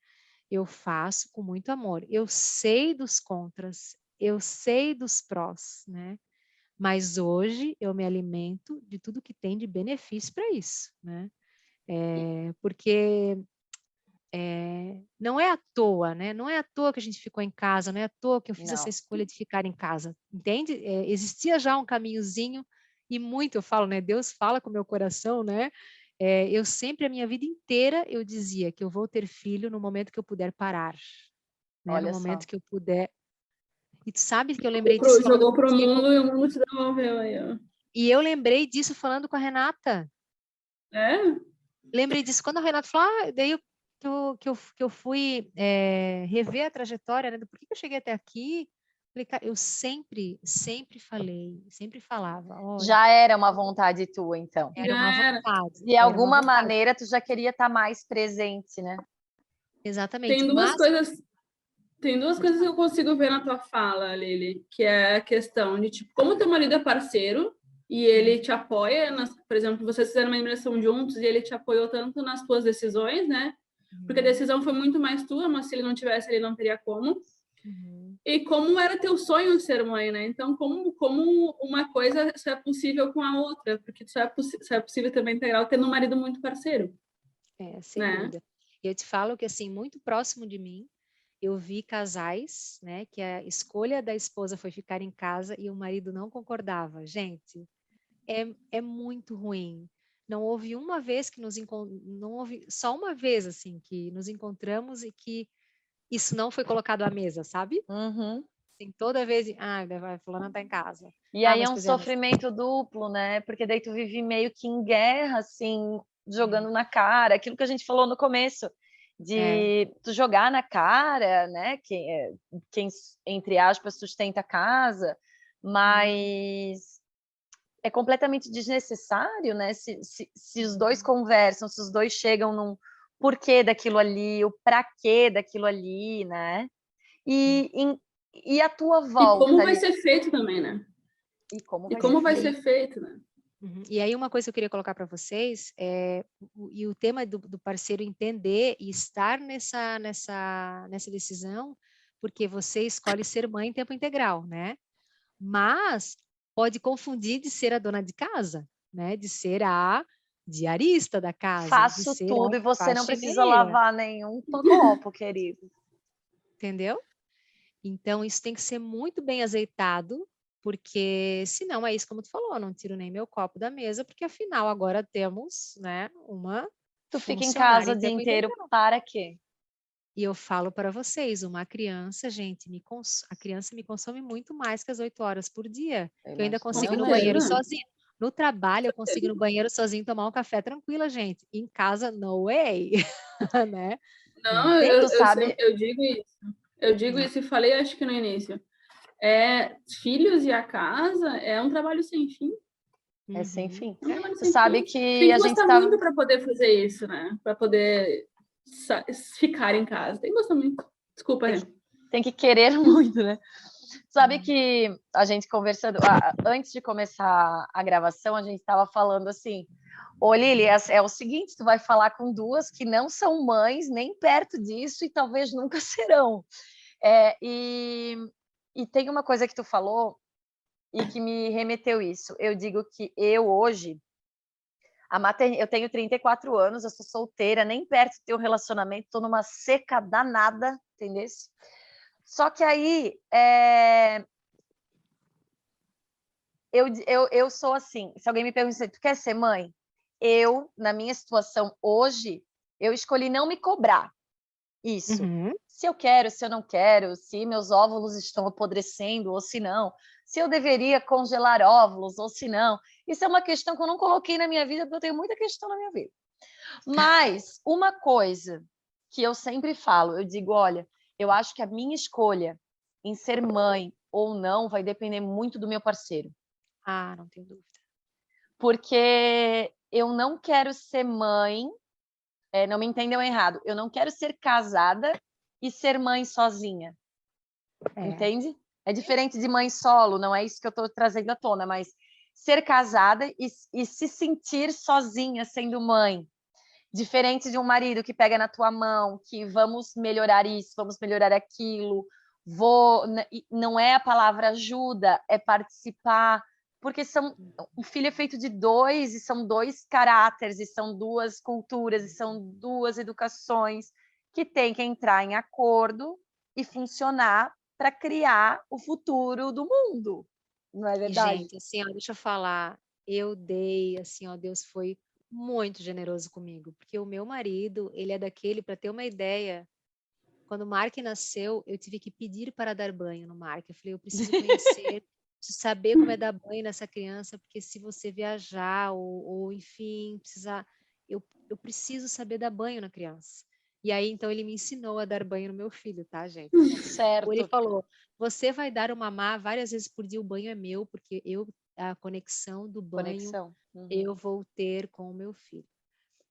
Eu faço com muito amor. Eu sei dos contras, eu sei dos prós, né? Mas hoje eu me alimento de tudo que tem de benefício para isso, né? Porque não é à toa, né? Não é à toa que a gente ficou em casa, não é à toa que eu fiz essa Não. escolha de ficar em casa, entende? Existia já um caminhozinho e muito, eu falo, né? Deus fala com o meu coração, né? Eu sempre, a minha vida inteira, eu dizia que eu vou ter filho no momento que eu puder parar, né? No Olha só. momento que eu puder. E tu sabe que eu lembrei disso falando Jogou pro contigo, mundo e o mundo te devolveu aí, ó. e eu lembrei disso falando com a Renata. É? Lembrei disso quando a Renata falou, daí que eu fui rever a trajetória, né, do porquê que eu cheguei até aqui. Falei, cara, eu sempre falei, sempre falava, olha, Já era uma vontade tua, então. era uma Já era. vontade, De era uma alguma vontade, maneira, tu já queria estar mais presente, né? exatamente, Tem duas mas coisas, tem duas pode coisas que falar. eu consigo ver na tua fala, Lili, que é a questão de, tipo, como teu marido é parceiro e ele te apoia, por exemplo, vocês fizeram uma imersão juntos e ele te apoiou tanto nas tuas decisões, né? Porque a decisão foi muito mais tua, mas se ele não tivesse, ele não teria como. Uhum. E como era teu sonho ser mãe, né? Então, como uma coisa só é possível com a outra, porque só é possível também integrar tendo um marido muito parceiro, Sem né? dúvida. E eu te falo que, assim, muito próximo de mim, eu vi casais, né, que a escolha da esposa foi ficar em casa e o marido não concordava. Gente, é muito ruim. Não houve uma vez que não houve só uma vez assim que nos encontramos e que isso não foi colocado à mesa, sabe? Uhum. Tem toda vez, a fulana tá em casa. E aí é Mas um pois é, mas sofrimento duplo, né? Porque daí tu vive meio que em guerra, assim, jogando na cara, aquilo que a gente falou no começo, é, de tu jogar na cara, né? Quem entre aspas, sustenta a casa, mas é completamente desnecessário, né? Se os dois conversam, se os dois chegam num porquê daquilo ali, o pra quê daquilo ali, né? E, e a tua E como volta vai ali, ser feito também, né? e como E vai ser como vai ser feito. feito, né? E aí uma coisa que eu queria colocar para vocês e o tema do parceiro entender e estar nessa decisão, porque você escolhe ser mãe em tempo integral, né? Mas pode confundir de ser a dona de casa, né? De ser a diarista da casa, de Faço ser a tudo e você não precisa faxineira, lavar nenhum copo, querido. entendeu? Então isso tem que ser muito bem azeitado, porque senão é isso como tu falou, não tiro nem meu copo da mesa, porque afinal agora temos, né, uma Tu fica em funcionária casa o em dia tempo inteiro integral. para quê? E eu falo para vocês, uma criança, gente, a criança me consome muito mais que as 8 horas por dia, Eu que eu ainda Com consigo ir imagino no mesmo. banheiro certeza. sozinha. No trabalho, eu consigo ir no banheiro sozinho tomar um café tranquila, gente. Em casa, no way, né? Não Não, tem. Tu sabe, eu digo isso. Eu digo isso e falei, acho que no início. Filhos e a casa é um trabalho sem fim. é sem Uhum. fim. É um trabalho Tu sem sabe fim. Tem que que a gente gostar estava muito para poder fazer isso, né? Para poder ficar em casa. Tem que gostar muito. Desculpa, tem Rê. que, tem que querer muito, né? Sabe que a gente conversando, antes de começar a gravação, a gente estava falando assim, ô Lili, é o seguinte, tu vai falar com duas que não são mães, nem perto disso, e talvez nunca serão. É, e tem uma coisa que tu falou e que me remeteu isso. Eu digo que eu hoje, eu tenho 34 anos, eu sou solteira, nem perto de ter um relacionamento, tô numa seca danada, entendeu? Só que aí eu sou assim, se alguém me pergunta, tu quer ser mãe? Eu, na minha situação hoje, eu escolhi não me cobrar isso. Uhum. Se eu quero, se eu não quero, se meus óvulos estão apodrecendo ou se não, se eu deveria congelar óvulos ou se não. Isso é uma questão que eu não coloquei na minha vida, porque eu tenho muita questão na minha vida. Mas uma coisa que eu sempre falo, eu digo, olha, eu acho que a minha escolha em ser mãe ou não vai depender muito do meu parceiro. Ah, não tenho dúvida. Porque eu não quero ser mãe, não me entendam errado, eu não quero ser casada e ser mãe sozinha, entende? É diferente de mãe solo, não é isso que eu estou trazendo à tona, mas ser casada e se sentir sozinha sendo mãe. Diferente de um marido que pega na tua mão, que vamos melhorar isso, vamos melhorar aquilo, não é a palavra ajuda, é participar, porque o filho é feito de dois, e são dois caráteres, e são duas culturas, e são duas educações que têm que entrar em acordo e funcionar para criar o futuro do mundo, não é E, verdade? gente, assim, ó, deixa eu falar, eu dei, assim, ó, Deus foi muito generoso comigo, porque o meu marido, ele é daquele, para ter uma ideia, quando o Mark nasceu, eu tive que pedir para dar banho no Mark. Eu falei, eu preciso conhecer, preciso saber como é dar banho nessa criança, porque se você viajar ou enfim, precisar, eu preciso saber dar banho na criança. E aí, então, ele me ensinou a dar banho no meu filho, tá, gente? Ou ele Certo. falou, você vai dar o mamá várias vezes por dia, o banho é meu, porque a conexão do banho Conexão. Uhum. eu vou ter com o meu filho.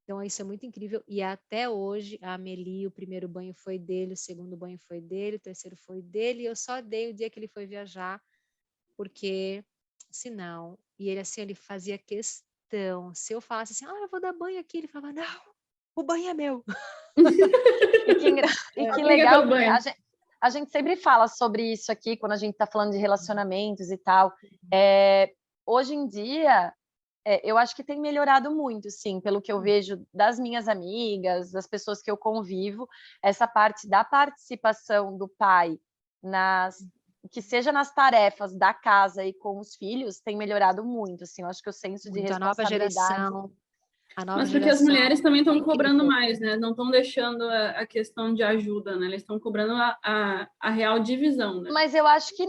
Então, isso é muito incrível. E até hoje, a Amelie, o primeiro banho foi dele, o segundo banho foi dele, o terceiro foi dele. E eu só dei o dia que ele foi viajar, porque senão... E ele, assim, ele fazia questão. Se eu falasse assim, eu vou dar banho aqui, ele falava, não, o banho é meu. E que legal, porque a gente sempre fala sobre isso aqui, quando a gente está falando de relacionamentos e tal. Hoje em dia... eu acho que tem melhorado muito, sim, pelo que eu vejo das minhas amigas, das pessoas que eu convivo, essa parte da participação do pai que seja nas tarefas da casa e com os filhos, tem melhorado muito, assim, eu acho que o senso de A nova responsabilidade... geração... Mas porque as mulheres também estão cobrando incrível. mais, né? Não estão deixando a questão de ajuda, né? Eles estão cobrando a real divisão, né? Mas eu acho que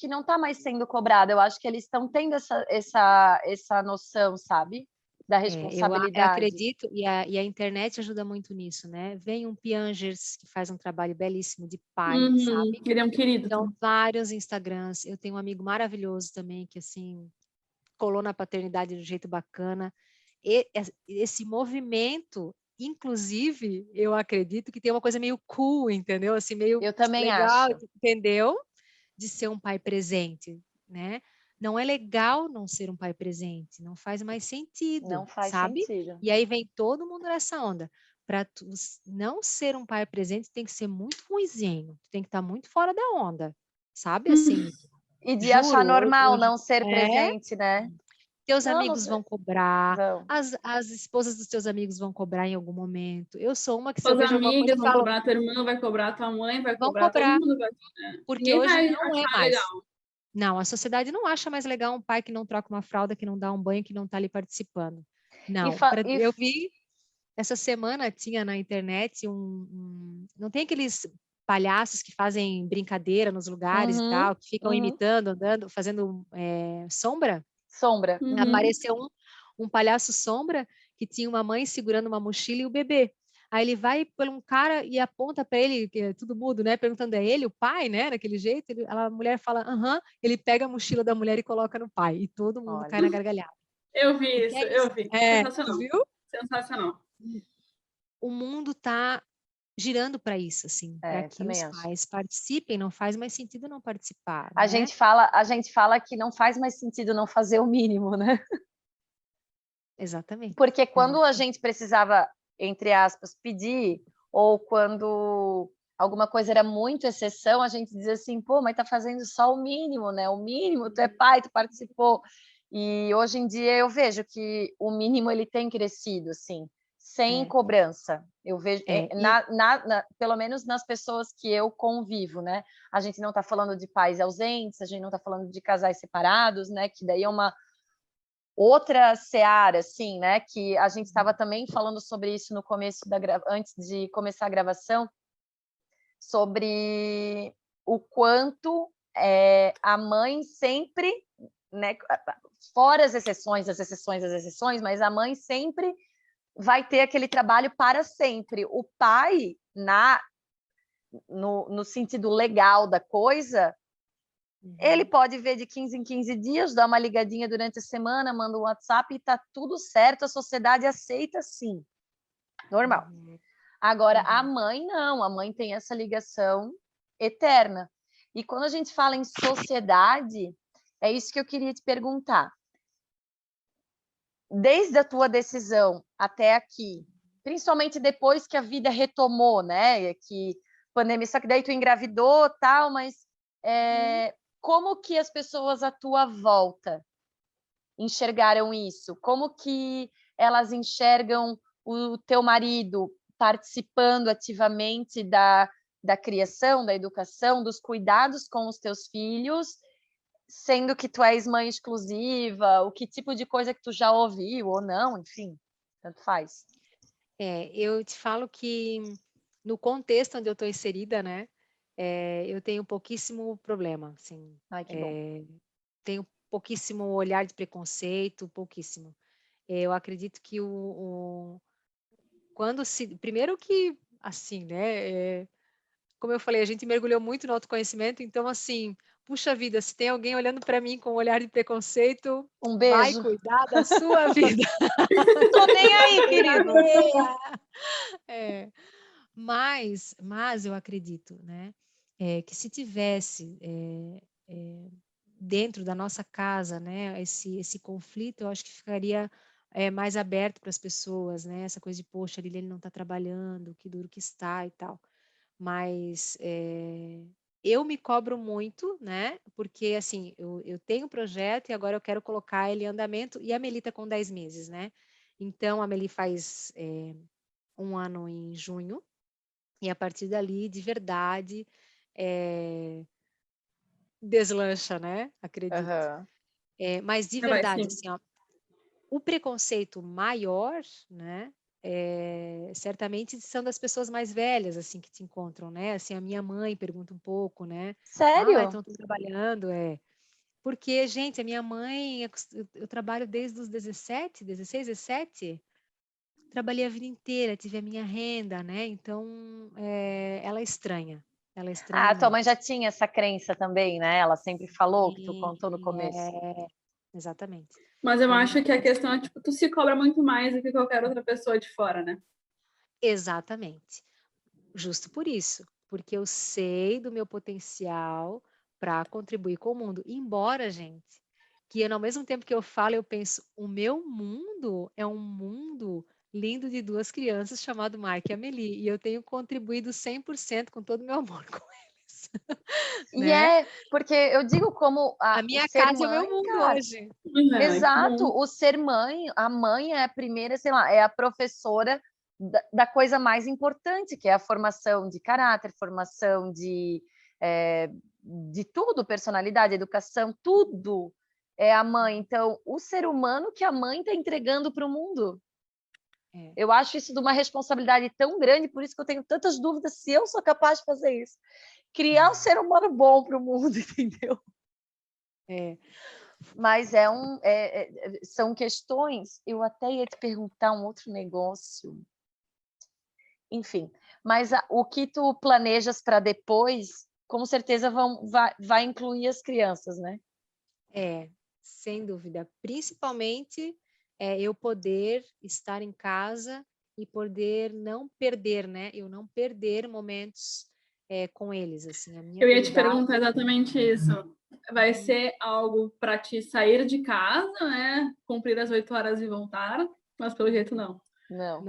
não está mais sendo cobrado, eu acho que eles estão tendo essa noção, sabe? Da Eu responsabilidade. acredito, e a internet ajuda muito nisso, né? Vem um Piangers que faz um trabalho belíssimo de pai, sabe? Ele é um querido. Então, vários Instagrams. Eu tenho um amigo maravilhoso também, que assim, colou na paternidade de um jeito bacana. E esse movimento, inclusive, eu acredito que tem uma coisa meio cool, entendeu? Assim, meio Eu também legal, acho. entendeu? De ser um pai presente, né? Não é legal não ser um pai presente, não faz mais sentido, Não faz sabe? sentido. E aí vem todo mundo nessa onda. Para não ser um pai presente, tem que ser muito ruinzinho, tem que estar muito fora da onda, sabe? Assim, E de achar juro, normal não ser presente, né? teus Não, amigos vão cobrar, vão. as esposas dos teus amigos vão cobrar em algum momento. Eu sou uma que se eu Suas vejo alguma coisa, amigas eu vão falo, cobrar, tua irmã vai cobrar, tua mãe vai vão cobrar, todo cobrar, mundo vai. porque Ninguém hoje vai não é achar mais. legal. Não, a sociedade não acha mais legal um pai que não troca uma fralda, que não dá um banho, que não está ali participando. Não, eu vi, essa semana tinha na internet não tem aqueles palhaços que fazem brincadeira nos lugares e tal, que ficam imitando, andando, fazendo sombra? Sombra. Apareceu um palhaço sombra que tinha uma mãe segurando uma mochila e o bebê. Aí ele vai por um cara e aponta para ele, que é tudo mudo, né? Perguntando, é ele, o pai, né? Daquele jeito. A mulher fala, aham. Ele pega a mochila da mulher e coloca no pai. E todo mundo cai na gargalhada. Eu vi Porque isso, é eu vi. Tu Sensacional. viu? Sensacional. O mundo está girando para isso, assim, para que os acho. pais participem. Não faz mais sentido não participar, A né? gente fala que não faz mais sentido não fazer o mínimo, né? Exatamente. Porque quando a gente precisava, entre aspas, pedir, ou quando alguma coisa era muito exceção, a gente dizia assim, pô, mas tá fazendo só o mínimo, né? O mínimo, tu é pai, tu participou. E hoje em dia eu vejo que o mínimo ele tem crescido, assim. sem cobrança. Eu vejo, pelo menos nas pessoas que eu convivo, né? A gente não está falando de pais ausentes, a gente não está falando de casais separados, né? Que daí é uma outra seara, assim, né? Que a gente estava também falando sobre isso no começo antes de começar a gravação, sobre o quanto a mãe sempre, né? Fora as exceções, mas a mãe sempre vai ter aquele trabalho para sempre. O pai, no sentido legal da coisa, ele pode ver de 15 em 15 dias, dar uma ligadinha durante a semana, manda um WhatsApp e tá tudo certo, a sociedade aceita sim. Normal. Agora, a mãe não, a mãe tem essa ligação eterna. E quando a gente fala em sociedade, é isso que eu queria te perguntar. Desde a tua decisão até aqui, principalmente depois que a vida retomou, né? Que pandemia, só que daí tu engravidou, tal, mas como que as pessoas à tua volta enxergaram isso? Como que elas enxergam o teu marido participando ativamente da criação, da educação, dos cuidados com os teus filhos, sendo que tu és mãe exclusiva, o que tipo de coisa que tu já ouviu ou não, enfim, tanto faz. Eu te falo que no contexto onde eu estou inserida, né, eu tenho pouquíssimo problema, assim. Ai, que bom. Tenho pouquíssimo olhar de preconceito, pouquíssimo. Eu acredito que primeiro que, assim, né, como eu falei, a gente mergulhou muito no autoconhecimento, então, assim, puxa vida, se tem alguém olhando para mim com um olhar de preconceito, Um vai beijo. cuidar da sua vida. Tô nem aí, querido. Mas eu acredito, né, que se tivesse dentro da nossa casa, né, esse conflito, eu acho que ficaria mais aberto para as pessoas, né, essa coisa de, poxa, ele não está trabalhando, que duro que está e tal. Mas eu me cobro muito, né, porque, assim, eu tenho um projeto e agora eu quero colocar ele em andamento, e a Meli está com 10 meses, né, então a Meli faz 1 ano em junho, e a partir dali, de verdade, deslancha, né? Acredito. Uhum. Mas de Vai verdade, sim. assim, ó, o preconceito maior, né? Certamente são das pessoas mais velhas, assim, que te encontram, né? Assim, a minha mãe pergunta um pouco, né? Ah, Sério? então tô trabalhando, Porque, gente, a minha mãe, eu trabalho desde os 16, 17, trabalhei a vida inteira, tive a minha renda, né? Então, ela estranha. Ela estranha Ah, tua mãe muito. já tinha essa crença também, né? Ela sempre falou, que tu Sim, contou no começo. exatamente. Mas eu Então, acho que a questão é, tipo, tu se cobra muito mais do que qualquer outra pessoa de fora, né? exatamente. Justo por isso, porque eu sei do meu potencial para contribuir com o mundo. Embora, gente, que ao mesmo tempo que eu falo, eu penso, o meu mundo é um mundo lindo de 2 crianças chamado Mark e Amelie, e eu tenho contribuído 100% com todo o meu amor com eles, E né? porque eu digo como A o minha ser casa é o meu mãe, mundo cara. hoje. Que Exato, bom. o ser mãe, a mãe é a primeira, sei lá, é a professora da coisa mais importante, que é a formação de caráter, formação de tudo, personalidade, educação, tudo é a mãe. Então, o ser humano que a mãe está entregando para o mundo. Eu acho isso de uma responsabilidade tão grande, por isso que eu tenho tantas dúvidas se eu sou capaz de fazer isso. Criar um ser humano bom para o mundo, entendeu? Mas são questões. Eu até ia te perguntar um outro negócio. Enfim, mas o que tu planejas para depois, com certeza vai incluir as crianças, né? Sem dúvida. Principalmente eu poder estar em casa e poder não perder, né? Eu não perder momentos com eles, assim, a minha Eu ia te prioridade. perguntar exatamente isso. Vai ser algo para te sair de casa, né? Cumprir as 8 horas e voltar, mas pelo jeito não. Não.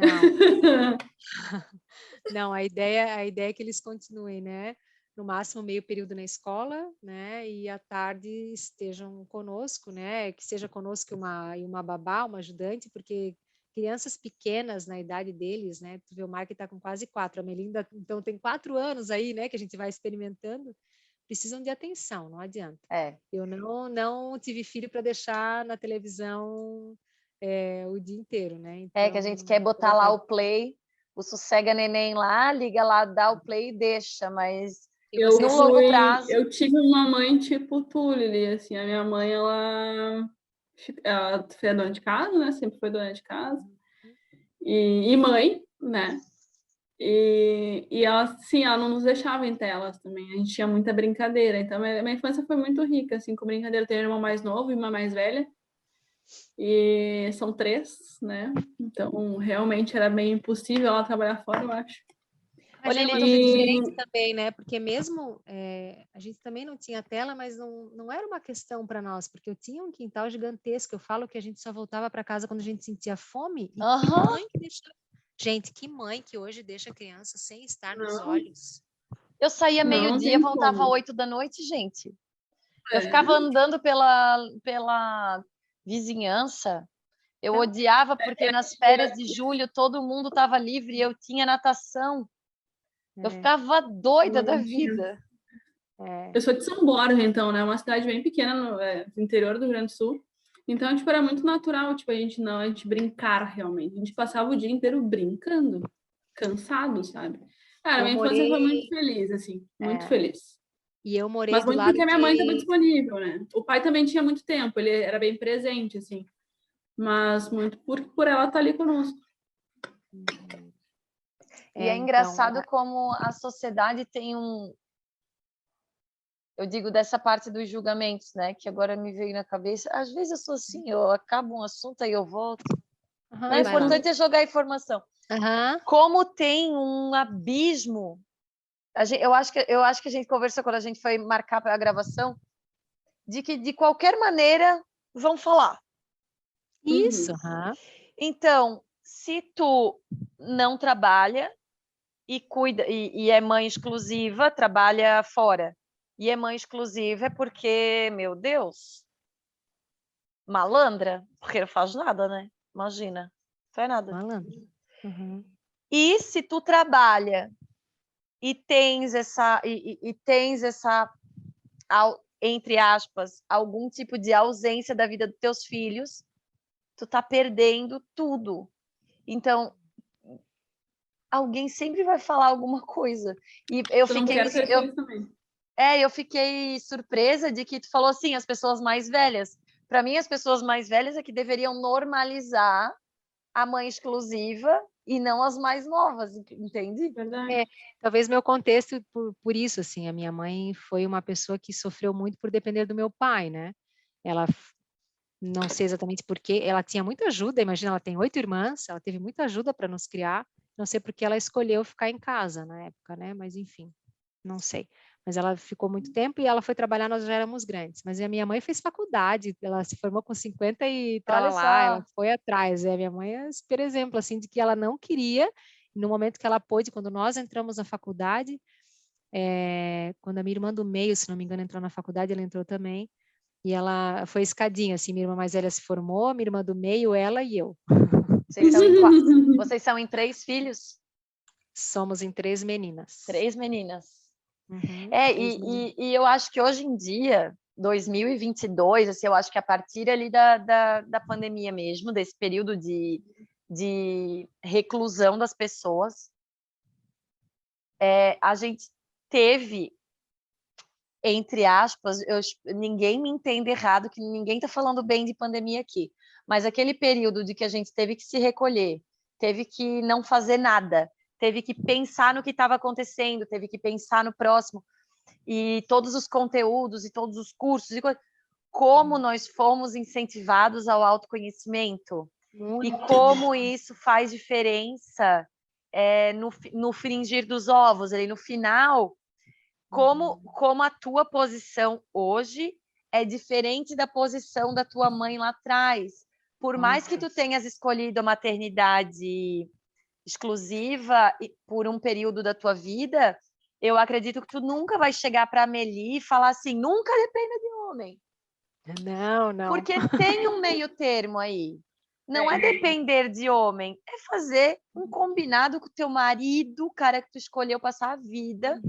Não, a ideia é que eles continuem, né? No máximo meio período na escola, né? E à tarde estejam conosco, né? Que seja conosco uma babá, uma ajudante, porque crianças pequenas na idade deles, né? Tu vê, o Mark está com quase 4, a Melinda, então tem 4 anos aí, né? Que a gente vai experimentando, precisam de atenção, não adianta. Eu não tive filho para deixar na televisão o dia inteiro, né? Então, que a gente quer botar lá o play, o sossega neném lá, liga lá, dá o play e deixa, mas no longo prazo... Eu tive uma mãe tipo tu, Lili, assim, a minha mãe, ela foi dona de casa, né? Sempre foi dona de casa. E mãe, né? E ela, assim, ela não nos deixava em telas também. A gente tinha muita brincadeira. Então, minha infância foi muito rica, assim, com brincadeira. Eu tenho um irmão mais novo e uma mais velha. E são 3, né? Então, realmente era bem impossível ela trabalhar fora, eu acho. Mas é uma coisa diferente também, né? Porque mesmo a gente também não tinha tela, mas não era uma questão para nós, porque eu tinha um quintal gigantesco. Eu falo que a gente só voltava para casa quando a gente sentia fome. E que mãe que deixava... Gente, que mãe que hoje deixa a criança sem estar nos olhos? Eu saía meio-dia, voltava 8 da noite, gente. Eu ficava andando pela vizinhança. Eu odiava porque nas férias de julho todo mundo estava livre e eu tinha natação. Eu ficava doida da vida. Eu sou de São Borja, então, né? Uma cidade bem pequena no interior do Rio Grande do Sul. Então, tipo, era muito natural, tipo, a gente brincar realmente. A gente passava o dia inteiro brincando, cansado, sabe? Cara, minha infância foi muito feliz, assim, muito feliz. E eu morei Mas do muito lado porque a minha mãe estava disponível, né? O pai também tinha muito tempo, ele era bem presente, assim. Mas muito por ela estar ali conosco. E é engraçado como a sociedade tem eu digo dessa parte dos julgamentos, né? Que agora me veio na cabeça. Às vezes eu sou assim, eu acabo um assunto aí eu volto. O importante é jogar informação. Como tem um abismo. Eu acho que a gente conversou quando a gente foi marcar para a gravação, de que de qualquer maneira vão falar. Isso. Então, se tu não trabalha e cuida e é mãe exclusiva, trabalha fora. E é mãe exclusiva é porque, meu Deus, malandra, porque não faz nada, né? Imagina, não faz nada. Malandra. E se tu trabalha e tens essa entre aspas, algum tipo de ausência da vida dos teus filhos, tu tá perdendo tudo. Então, alguém sempre vai falar alguma coisa. E eu fiquei surpresa de que tu falou assim, as pessoas mais velhas. Para mim, as pessoas mais velhas é que deveriam normalizar a mãe exclusiva e não as mais novas, entende? Talvez meu contexto por isso, assim, a minha mãe foi uma pessoa que sofreu muito por depender do meu pai, né? Ela, não sei exatamente porquê, ela tinha muita ajuda, imagina, ela tem 8 irmãs, ela teve muita ajuda para nos criar, não sei porque ela escolheu ficar em casa na época, né? Mas enfim, não sei. Mas ela ficou muito tempo e ela foi trabalhar, nós já éramos grandes. Mas a minha mãe fez faculdade, ela se formou com 50 e tralalá, ela foi atrás. A minha mãe é super exemplo, assim, de que ela não queria, no momento que ela pôde, quando nós entramos na faculdade, quando a minha irmã do meio, se não me engano, entrou na faculdade, ela entrou também, e ela foi escadinha, assim, minha irmã mais velha se formou, minha irmã do meio, ela e eu. Vocês são em 3 filhos? Somos em 3 meninas. 3 meninas. E eu acho que hoje em dia, 2022, assim, eu acho que a partir ali da pandemia mesmo, desse período de reclusão das pessoas, a gente teve, entre aspas, ninguém me entende errado, que ninguém está falando bem de pandemia aqui, mas aquele período de que a gente teve que se recolher, teve que não fazer nada, teve que pensar no que estava acontecendo, teve que pensar no próximo, e todos os conteúdos e todos os cursos, como nós fomos incentivados ao autoconhecimento, e como isso faz diferença no fringir dos ovos, ali no final, como a tua posição hoje é diferente da posição da tua mãe lá atrás. Por mais que tu tenhas escolhido a maternidade exclusiva por um período da tua vida, eu acredito que tu nunca vai chegar para a Amélie e falar assim, nunca dependa de homem. Não. Porque tem um meio termo aí. Não é depender de homem, é fazer um combinado com o teu marido, o cara que tu escolheu passar a vida,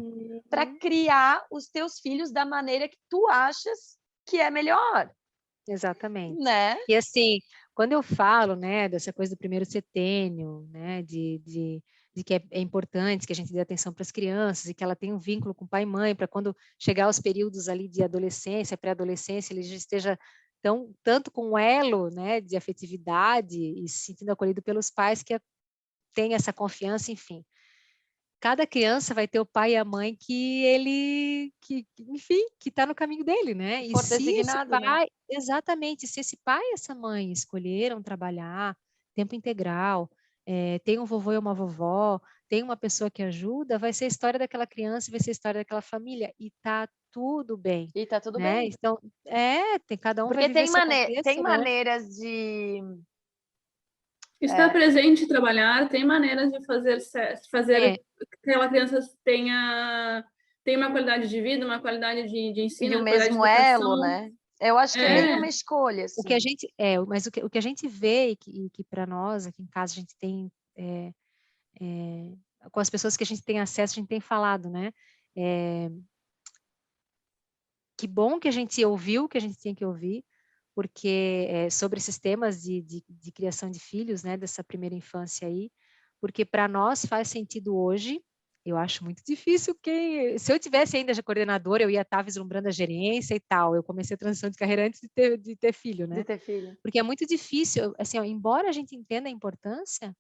para Uhum. criar os teus filhos da maneira que tu achas que é melhor, Exatamente. né? E assim, quando eu falo, né, dessa coisa do primeiro setênio, né, de que é importante que a gente dê atenção para as crianças e que ela tenha um vínculo com pai e mãe, para quando chegar aos períodos ali de adolescência, pré-adolescência, ele já esteja tanto com um elo, né, de afetividade e se sentindo acolhido pelos pais que tem essa confiança, enfim. Cada criança vai ter o pai e a mãe que ele, enfim, que está no caminho dele, né? Que E for se esse designado, né? pai, exatamente, se esse pai e essa mãe escolheram trabalhar tempo integral, tem um vovô e uma vovó, tem uma pessoa que ajuda, vai ser a história daquela criança, vai ser a história daquela família e tá tudo bem, E tá tudo né? bem. Então, cada um vai Porque viver seu tem contexto, né? maneiras de Estar presente e trabalhar, tem maneiras de fazer É, que aquela criança tenha uma qualidade de vida, uma qualidade de ensino, e o uma qualidade de mesmo elo, educação. né? Eu acho que é bem É, uma escolha, o que a assim. gente, mas o que a gente vê e que para nós aqui em casa a gente tem com as pessoas que a gente tem acesso, a gente tem falado, né? É, que bom que a gente ouviu o que a gente tinha que ouvir, porque sobre esses temas de criação de filhos, né? Dessa primeira infância aí, porque para nós faz sentido hoje. Eu acho muito difícil se eu tivesse ainda de coordenadora, eu ia estar vislumbrando a gerência e tal. Eu comecei a transição de carreira antes de ter filho, De né? ter filho. Porque é muito difícil, assim, ó, embora a gente entenda a importância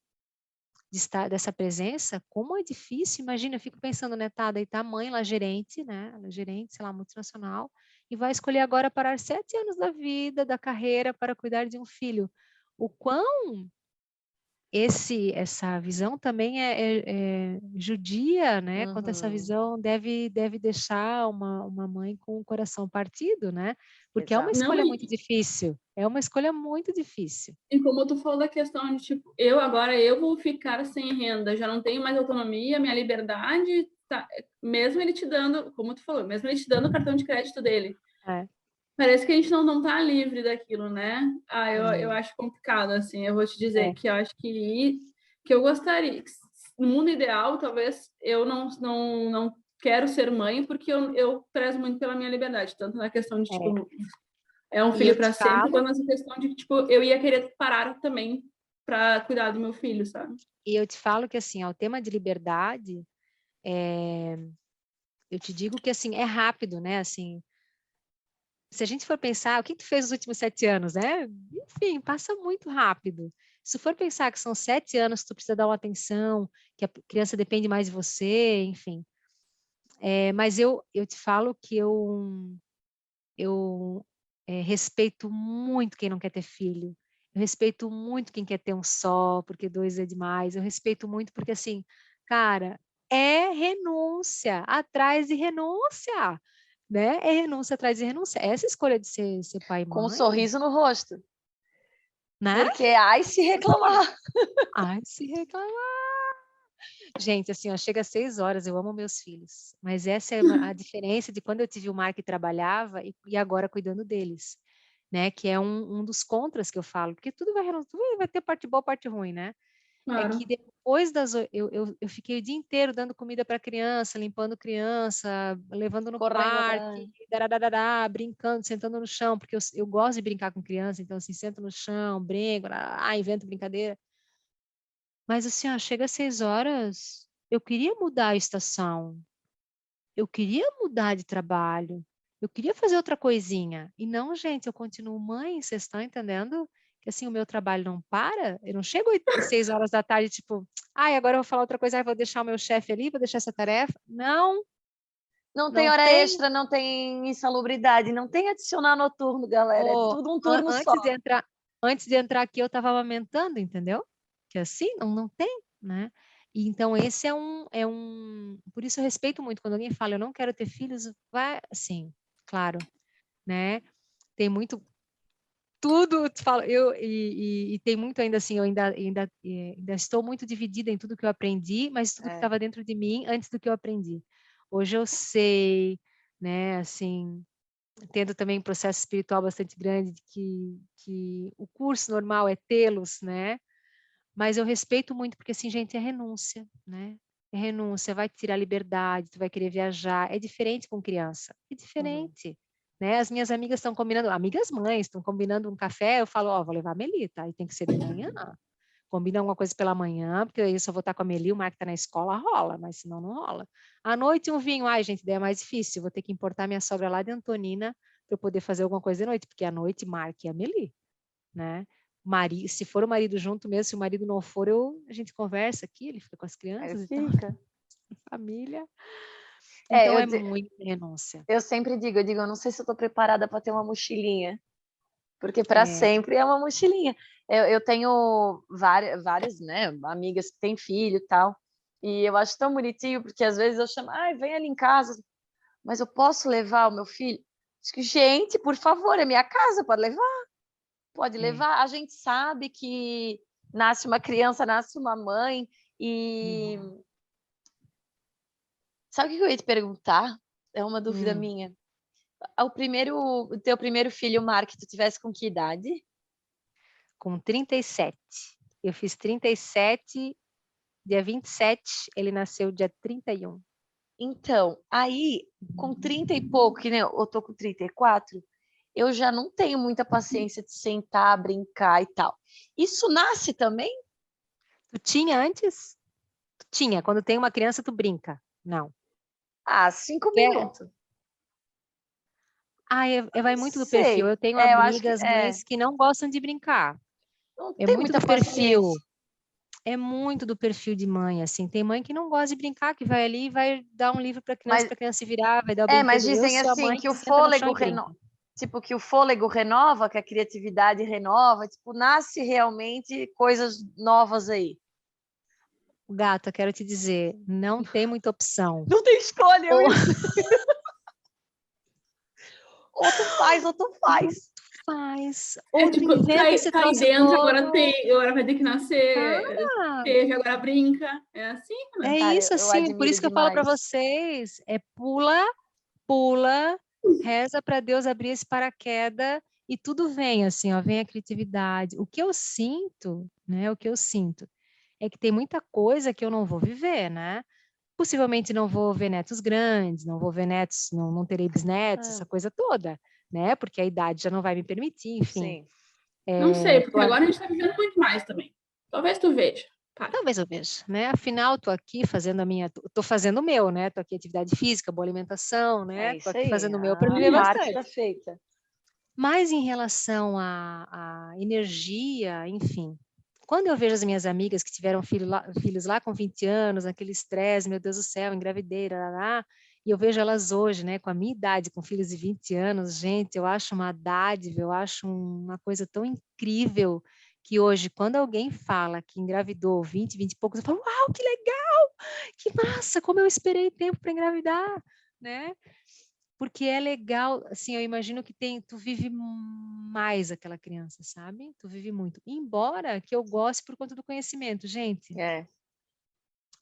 dessa presença, como é difícil, imagina, eu fico pensando, né, tá, daí tá a mãe lá, gerente, né, ela é gerente, sei lá, multinacional, e vai escolher agora parar 7 anos da vida, da carreira, para cuidar de um filho. O quão essa visão também é judia, né, quanto essa Uhum, visão deve deixar uma mãe com o coração partido, né, porque é uma exato. não, escolha muito difícil, é uma escolha muito difícil. e como tu falou da questão de, tipo, eu vou ficar sem renda, já não tenho mais autonomia, minha liberdade, tá, mesmo ele te dando, como tu falou, mesmo ele te dando o cartão de crédito dele, É, parece que a gente não tá livre daquilo, né? Eu não, acho complicado, assim, eu vou te dizer é, que eu acho que eu gostaria, que no mundo ideal, talvez eu não quero ser mãe, porque eu prezo muito pela minha liberdade, tanto na questão de, é. tipo, é um E eu filho te para sempre, falo, quanto nessa questão de que, tipo, eu ia querer parar também para cuidar do meu filho, sabe? que assim, ó, o tema de liberdade, eu te digo que assim é rápido, né? Assim, se a gente for pensar, o que tu fez nos últimos 7 anos, né? Enfim, passa muito rápido. Se for pensar que são 7 anos que tu precisa dar uma atenção, que a criança depende mais de você, enfim. Mas eu te falo que eu respeito muito quem não quer ter filho. Eu respeito muito quem quer ter um só, porque dois é demais. Eu respeito muito porque, assim, cara, é renúncia atrás de renúncia, né? É renúncia atrás de renúncia. Essa escolha de ser pai e Com um mãe, sorriso no rosto. né? Porque ai se reclamar. Ai, se reclamar. Gente, assim, ó, chega às 6 horas, eu amo meus filhos, mas essa é a diferença de quando eu tive o Mark e trabalhava e agora cuidando deles, né? Que é um dos contras que eu falo, porque tudo vai ter parte boa, parte ruim, né? É que Claro. depois eu fiquei o dia inteiro dando comida para criança, limpando criança, levando no Correndo atrás. parque, dararará, brincando, sentando no chão, porque eu gosto de brincar com criança, então assim, sento no chão, brinco, invento brincadeira. Mas assim, ó, chega às 6 horas, eu queria mudar a estação, eu queria mudar de trabalho, eu queria fazer outra coisinha. E não, gente, eu continuo mãe, vocês estão entendendo? Que assim, o meu trabalho não para, eu não chego às 6 horas da tarde, tipo, agora eu vou falar outra coisa, vou deixar o meu chefe ali, vou deixar essa tarefa. Não, Não tem não hora tem. extra, não tem insalubridade, não tem adicionar noturno, galera. É Ô, tudo um turno só. antes de entrar aqui, eu estava amamentando, entendeu? Que assim, não tem, né? E então, esse por isso eu respeito muito quando alguém fala, eu não quero ter filhos, vai, assim, claro, né? Tem muito, tudo, e tem muito ainda assim, eu ainda estou muito dividida em tudo que eu aprendi, mas tudo que É. estava dentro de mim antes do que eu aprendi. Hoje eu sei, né, assim, tendo também um processo espiritual bastante grande, de que o curso normal é tê-los, né? Mas eu respeito muito, porque assim, gente, é renúncia, né? É renúncia, vai te tirar a liberdade, tu vai querer viajar. É diferente com criança, é diferente. Né? As minhas amigas estão combinando, amigas mães, estão combinando um café, eu falo, ó, vou levar a Meli, tá? E tem que ser de manhã. Combina alguma coisa pela manhã, porque aí eu só vou estar com a Meli, o Marco está na escola, rola, mas senão não rola. À noite um vinho, ai gente, daí é mais difícil, eu vou ter que importar minha sogra lá de Antonina para eu poder fazer alguma coisa de noite, porque à noite Marco e a Meli, né? Se for o marido junto mesmo, se o marido não for, a gente conversa aqui, ele fica com as crianças e tal, família. Então é muita renúncia. Eu sempre digo, eu não sei se eu estou preparada para ter uma mochilinha, porque para sempre é uma mochilinha. Eu tenho várias, né, amigas que têm filho e tal, e eu acho tão bonitinho, porque às vezes eu chamo, ai, vem ali em casa, mas eu posso levar o meu filho? Diz que, gente, por favor, é minha casa, pode levar. Pode levar. A gente sabe que nasce uma criança, nasce uma mãe, e sabe o que eu ia te perguntar? É uma dúvida minha. O teu primeiro filho, Mark, tu tivesse com que idade? Com 37. Eu fiz 37, dia 27, ele nasceu dia 31. Então, aí, com 30 e pouco, que nem eu tô com 34, eu já não tenho muita paciência de sentar, brincar e tal. Isso nasce também? Tu tinha antes? Tu tinha. Quando tem uma criança, tu brinca. Não. 5 minutos. Vai muito do perfil. Eu tenho amigas, mães que não gostam de brincar. Não é tem muito muita do perfil. paciência. É muito do perfil de mãe, assim. Tem mãe que não gosta de brincar, que vai ali e vai dar um livro para a criança se virar, vai dar o brinquedo. Mas dizem Eu sou a assim mãe que o senta no chão fôlego e brinca. tipo, que o fôlego renova, que a criatividade renova, tipo, nasce realmente coisas novas aí. Gata, quero te dizer, não tem muita opção. Não tem escolha. Ou tu faz, ou tu faz. Faz. Ou tu tipo, inventa esse cai troço dentro, todo. agora vai ter que nascer, teve, agora brinca. É assim, né? É Cara, isso, eu assim, por admiro isso que eu falo para demais. vocês, pula, reza para Deus abrir esse paraquedas e tudo vem, assim, ó, vem a criatividade. O que eu sinto, né, é que tem muita coisa que eu não vou viver, né? Possivelmente não vou ver netos grandes, não vou ver netos, não terei bisnetos, essa coisa toda, né? Porque a idade já não vai me permitir, enfim. Sim. Não sei, porque agora a gente está vivendo muito mais também. Talvez tu veja. Talvez eu veja, né? Afinal, tô aqui fazendo tô fazendo o meu, né? Tô aqui atividade física, boa alimentação, né? Tô aqui fazendo o meu para viver bastante. Tá feita. Mas em relação à energia, enfim, quando eu vejo as minhas amigas que tiveram filhos lá com 20 anos, naquele estresse, meu Deus do céu, engravidei, e eu vejo elas hoje, né, com a minha idade, com filhos de 20 anos, gente, eu acho uma dádiva, eu acho uma coisa tão incrível que hoje, quando alguém fala que engravidou 20 e poucos, eu falo, uau, que legal, que massa, como eu esperei tempo para engravidar, né? Porque é legal, assim, eu imagino que tu vive mais aquela criança, sabe? Tu vive muito. Embora que eu goste por conta do conhecimento, gente.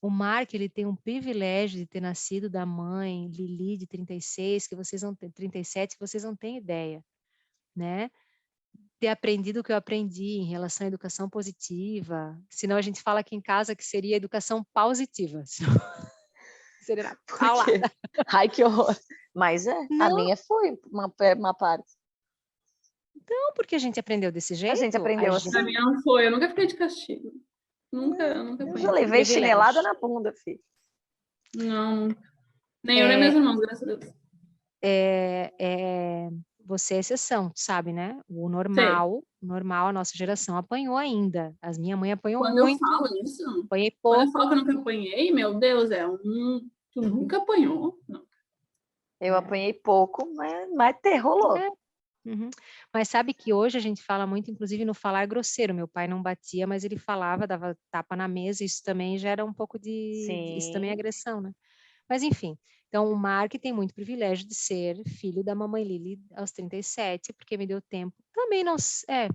O Mark, ele tem um privilégio de ter nascido da mãe Lili de 36, que vocês não têm, 37, que vocês não têm ideia, né? Ter aprendido o que eu aprendi em relação à educação positiva. Senão a gente fala aqui em casa que seria educação positiva. Seria paulada. Ai, que horror. Mas a minha foi uma parte. Não, porque a gente aprendeu desse jeito. A gente aprendeu assim. A minha não foi, eu nunca fiquei de castigo. Nunca Eu já levei chinelada na bunda, filho. Não, nem eu nem meus irmãos, graças a Deus. Você é exceção, sabe, né? O normal, a nossa geração apanhou ainda. Minha mãe apanhou muito. Quando eu falo isso, apanhei pouco. Quando eu falo que eu nunca apanhei, meu Deus, tu nunca apanhou? Não. Eu apanhei pouco, mas rolou. Uhum. Mas sabe que hoje a gente fala muito, inclusive no falar grosseiro. Meu pai não batia, mas ele falava, dava tapa na mesa. Isso também gera um pouco isso também é agressão, né? Mas enfim, então o Mark tem muito privilégio de ser filho da mamãe Lili aos 37, porque me deu tempo. Também não,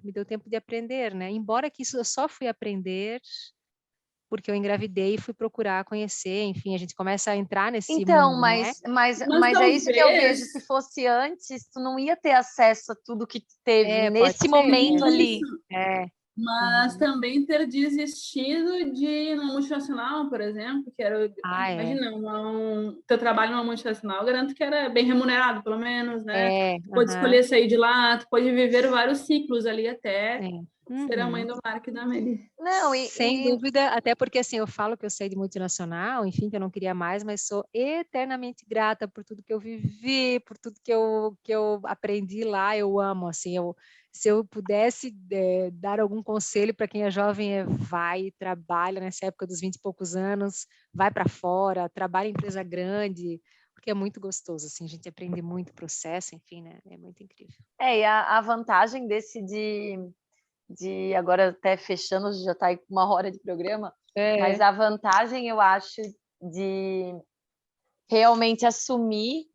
me deu tempo de aprender, né? Embora que isso eu só fui aprender porque eu engravidei e fui procurar conhecer, enfim, a gente começa a entrar nesse Então, mundo, né? mas é isso que eu vejo. Se fosse antes, tu não ia ter acesso a tudo que tu teve Pode nesse ser. momento ali. É. Mas também ter desistido de ir numa multinacional, por exemplo, que era, imagina, teu trabalho numa multinacional, garanto que era bem remunerado, pelo menos, né? Pode escolher sair de lá, tu pode viver vários ciclos ali até ser a mãe do Mark e da Amélie. Não, sem dúvida, até porque assim, eu falo que eu saí de multinacional, enfim, que eu não queria mais, mas sou eternamente grata por tudo que eu vivi, por tudo que eu aprendi lá, eu amo, assim, se eu pudesse dar algum conselho para quem é jovem, vai, trabalha nessa época dos 20 e poucos anos, vai para fora, trabalha em empresa grande, porque é muito gostoso, assim, a gente aprende muito processo, enfim, né, é muito incrível. E a vantagem desse de agora até fechando, já está aí com 1 hora de programa, mas a vantagem, eu acho, de realmente assumir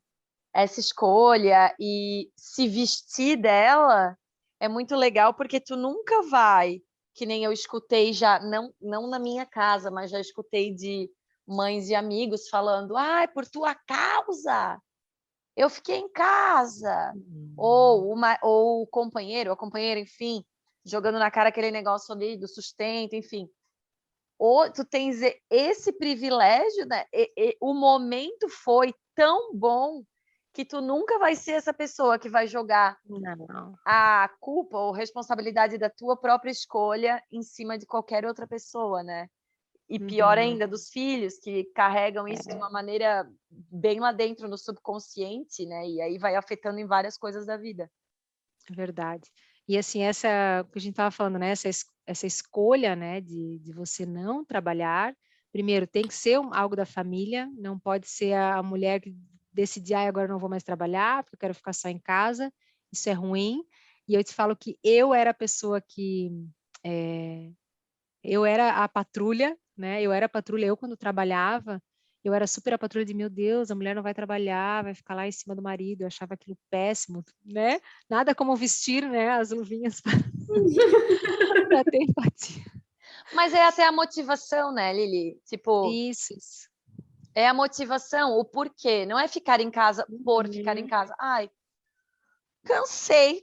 essa escolha e se vestir dela é muito legal, porque tu nunca vai, que nem eu escutei já, não na minha casa, mas já escutei de mães e amigos falando, por tua causa, eu fiquei em casa. Ou o companheiro, a companheira, enfim, jogando na cara aquele negócio ali do sustento, enfim. Ou tu tens esse privilégio, né? O momento foi tão bom que tu nunca vai ser essa pessoa que vai jogar a culpa ou responsabilidade da tua própria escolha em cima de qualquer outra pessoa, né? E pior ainda, dos filhos, que carregam isso de uma maneira bem lá dentro no subconsciente, né? E aí vai afetando em várias coisas da vida. Verdade. E assim, essa que a gente estava falando, né? Essa escolha, né, de você não trabalhar, primeiro tem que ser algo da família, não pode ser a mulher que decidir, agora não vou mais trabalhar, porque eu quero ficar só em casa, isso é ruim. E eu te falo que eu era a pessoa que eu era a patrulha, né? Eu era a patrulha, eu quando trabalhava, eu era super a patrulha de, meu Deus, a mulher não vai trabalhar, vai ficar lá em cima do marido, eu achava aquilo péssimo, né? Nada como vestir, né, as luvinhas para ter empatia. Mas é até a motivação, né, Lili? Tipo, Isso. é a motivação, o porquê. Não é ficar em casa por ficar em casa. Cansei,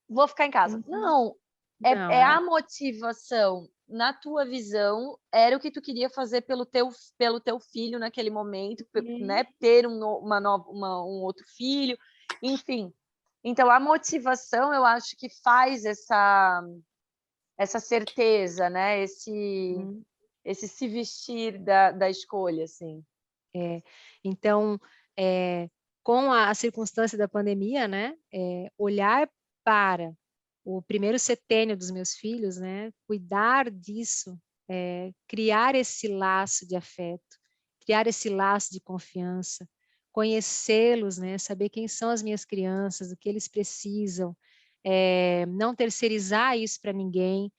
vou ficar em casa. Não, é a motivação. Na tua visão, era o que tu queria fazer pelo teu filho naquele momento, né? Ter um outro filho, enfim. Então, a motivação, eu acho que faz essa certeza, né? Esse se vestir da escolha, assim. Então, com a circunstância da pandemia, né? Olhar para o primeiro setênio dos meus filhos, né? Cuidar disso, criar esse laço de afeto, criar esse laço de confiança, conhecê-los, né? Saber quem são as minhas crianças, o que eles precisam, não terceirizar isso para ninguém,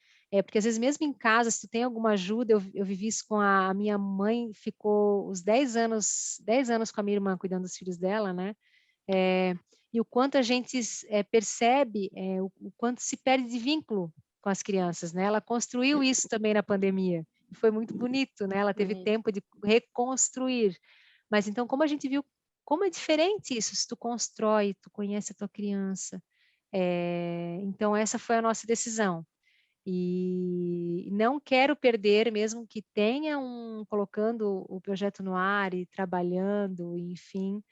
porque às vezes mesmo em casa, se tu tem alguma ajuda, eu vivi isso com a minha mãe, ficou os 10 anos com a minha irmã cuidando dos filhos dela, né? E o quanto a gente percebe, o quanto se perde de vínculo com as crianças, né? Ela construiu isso também na pandemia, foi muito bonito, né? Ela teve tempo de reconstruir. Mas então, como a gente viu, como é diferente isso, se tu constrói, tu conhece a tua criança. Então, essa foi a nossa decisão. E não quero perder, mesmo que tenha colocando o projeto no ar e trabalhando, enfim,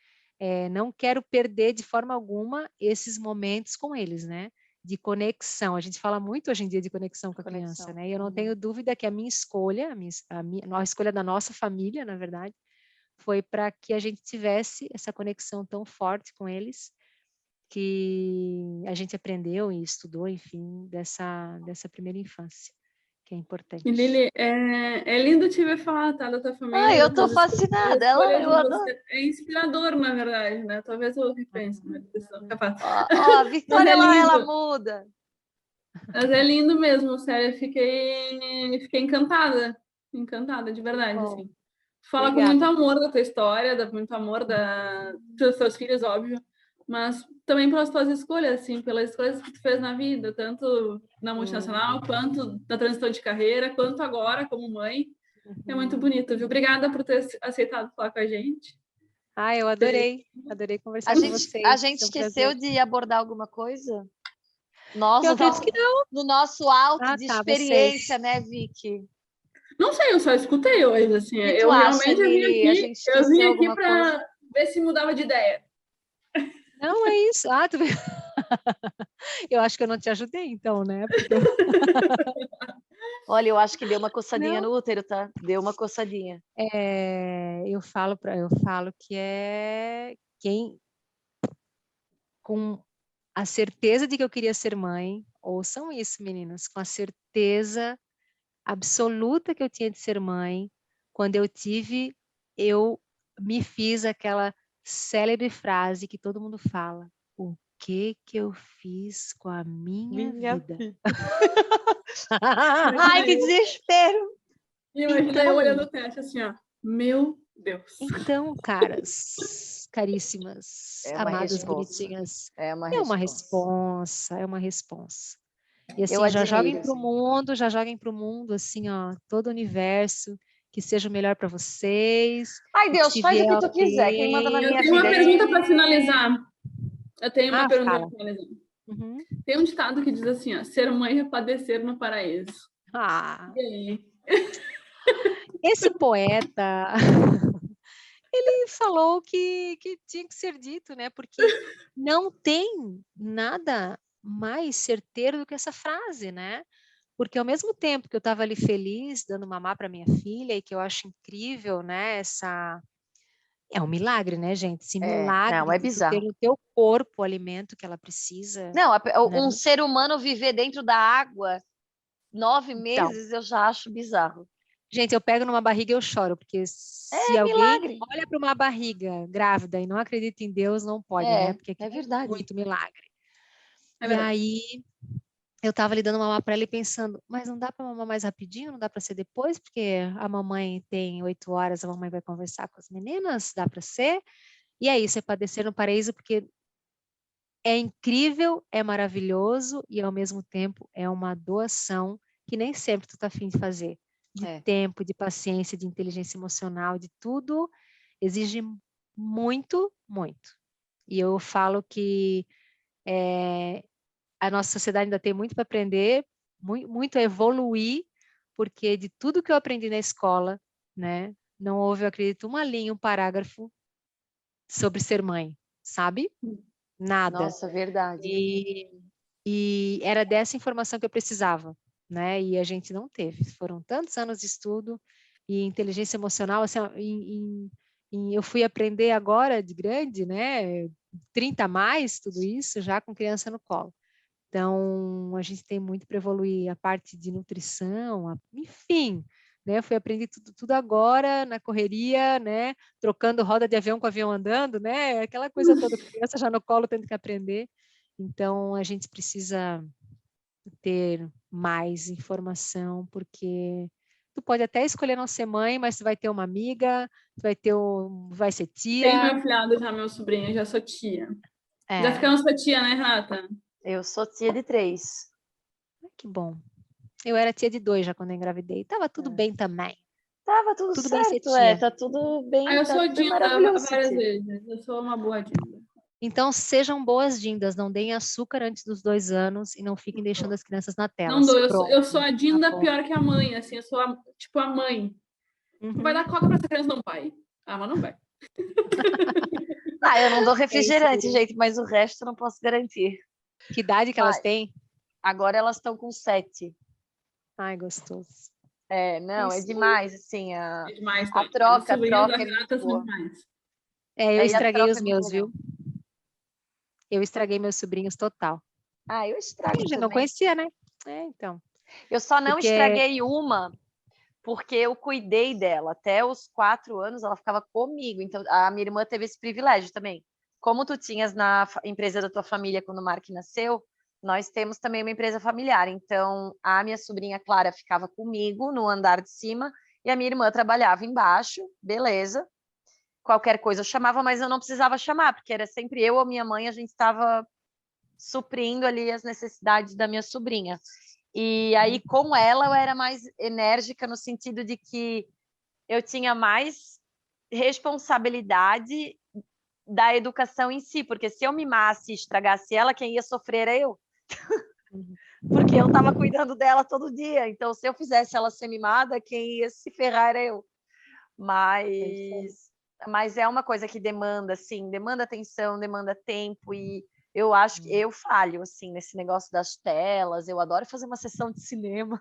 não quero perder de forma alguma esses momentos com eles, né? De conexão. A gente fala muito hoje em dia de conexão com a criança, né? E eu não tenho dúvida que a minha escolha, a escolha da nossa família, na verdade, foi para que a gente tivesse essa conexão tão forte com eles, que a gente aprendeu e estudou, enfim, dessa primeira infância, que é importante. E Lili, é lindo te ver falar, tá, da tua família. Eu tô fascinada. Eu adoro. É inspirador, na verdade, né? Talvez eu repense, mas capaz. A Vitória, ela muda. Mas é lindo mesmo, sério. Fiquei encantada, de verdade, assim. Fala com muito amor da tua história, muito amor dos teus filhos, óbvio, mas também pelas tuas escolhas, assim, pelas escolhas que tu fez na vida, tanto na multinacional, quanto na transição de carreira, quanto agora como mãe. É muito bonito, viu? Obrigada por ter aceitado falar com a gente. Eu adorei conversar com vocês. A gente Foi um esqueceu prazer. de abordar alguma coisa? Eu acredito que não. No nosso alto de tá, experiência, vocês. né, Vicky? Não sei, eu só escutei hoje, assim. O que tu Eu acha, realmente Miri? A gente eu vim esqueceu aqui alguma para coisa? ver se mudava de ideia. Não, é isso. Tu vê? Eu acho que eu não te ajudei, então, né? Porque Olha, eu acho que deu uma coçadinha Não. no útero, tá? Deu uma coçadinha. Eu falo que é quem com a certeza de que eu queria ser mãe, ouçam isso, meninas, com a certeza absoluta que eu tinha de ser mãe, quando eu tive, eu me fiz aquela célebre frase que todo mundo fala: o que eu fiz com a minha vida? Ai, que desespero! Imagina eu olhando o teste assim, ó. Meu Deus. Então, caríssimas, amadas bonitinhas, É uma responsa. E assim, Eu já joguem admiro, para o mundo, assim, ó, todo o universo, que seja o melhor para vocês. Ai, E que Deus, se faz o vier que tu quiser. Quem manda na ok. minha Eu tenho uma vida é pergunta tu. para finalizar. Fala. Uhum. Tem um ditado que diz assim, ó, ser mãe é padecer no paraíso. E aí? Esse poeta, ele falou que tinha que ser dito, né? Porque não tem nada mais certeiro do que essa frase, né? Porque ao mesmo tempo que eu estava ali feliz, dando mamar para minha filha, e que eu acho incrível, né? É um milagre, né, gente? Esse milagre Não, é de tu ter bizarro. no teu corpo o alimento que ela precisa. Não, Né? um ser humano viver dentro da água 9 Então, meses, eu já acho bizarro. gente, eu pego numa barriga e eu choro, porque se É alguém milagre. olha para uma barriga grávida e não acredita em Deus, não pode, né? Porque É aquilo é verdade. muito milagre. É E verdade. aí, eu estava ali dando mamar para ela e pensando, mas não dá para mamar mais rapidinho? Não dá para ser depois? Porque a mamãe tem 8 horas, a mamãe vai conversar com as meninas? Dá para ser? E é isso, é padecer no paraíso, porque é incrível, é maravilhoso e, ao mesmo tempo, é uma doação que nem sempre tu tá afim de fazer. De tempo, de paciência, de inteligência emocional, de tudo, exige muito, muito. E eu falo que a nossa sociedade ainda tem muito para aprender, muito a evoluir, porque de tudo que eu aprendi na escola, né, não houve, eu acredito, uma linha, um parágrafo sobre ser mãe, sabe? Nada. Nossa, verdade. E era dessa informação que eu precisava, né? E a gente não teve. Foram tantos anos de estudo e inteligência emocional, assim, eu fui aprender agora de grande, né? 30 a mais, tudo isso, já com criança no colo. Então, a gente tem muito para evoluir a parte de nutrição, enfim, né? Eu fui aprender tudo agora, na correria, né? Trocando roda de avião com avião andando, né? Aquela coisa toda, criança já no colo tendo que aprender. Então, a gente precisa ter mais informação, porque tu pode até escolher não ser mãe, mas tu vai ter uma amiga, tu vai ser tia. Tem meu afilhado já, meu sobrinho, já sou tia. Já É. ficamos sua tia, né, Renata? Eu sou tia de 3. Que bom. Eu era tia de 2 já quando eu engravidei. Tava tudo bem também. Tava tudo Bem ser certo, tia. tá tudo bem. Eu Tá sou tudo Dinda maravilhoso, várias tia. vezes. Eu sou uma boa Dinda. Então, sejam boas dindas, não deem açúcar antes dos 2 anos e não fiquem deixando as crianças na tela. Não dou, Pronto. eu sou a Dinda Acabou. pior que a mãe, assim, eu sou tipo a mãe. Uhum. Vai dar coca pra essa criança, não vai. Ah, mas não vai. Eu não dou refrigerante, gente, mas o resto eu não posso garantir. Que idade que elas têm? Agora elas estão com 7. Ai, gostoso. Não, é demais, assim, É demais, a troca da é Renata muito são boa. demais. Eu estraguei os é meus, legal. viu? Eu estraguei meus sobrinhos total. Eu estrago Eu já também. não conhecia, né? Então. Eu só não estraguei uma porque eu cuidei dela. Até os 4 anos ela ficava comigo. Então, a minha irmã teve esse privilégio também. Como tu tinhas na empresa da tua família quando o Mark nasceu, nós temos também uma empresa familiar. Então, a minha sobrinha Clara ficava comigo no andar de cima e a minha irmã trabalhava embaixo, beleza. Qualquer coisa eu chamava, mas eu não precisava chamar, porque era sempre eu ou minha mãe, a gente estava suprindo ali as necessidades da minha sobrinha. E aí, com ela, eu era mais enérgica no sentido de que eu tinha mais responsabilidade da educação em si, porque se eu mimasse e estragasse ela, quem ia sofrer era eu. Porque eu estava cuidando dela todo dia. Então, se eu fizesse ela ser mimada, quem ia se ferrar era eu. Mas é uma coisa que demanda, assim, demanda atenção, demanda tempo, e eu acho que eu falho, assim, nesse negócio das telas. Eu adoro fazer uma sessão de cinema.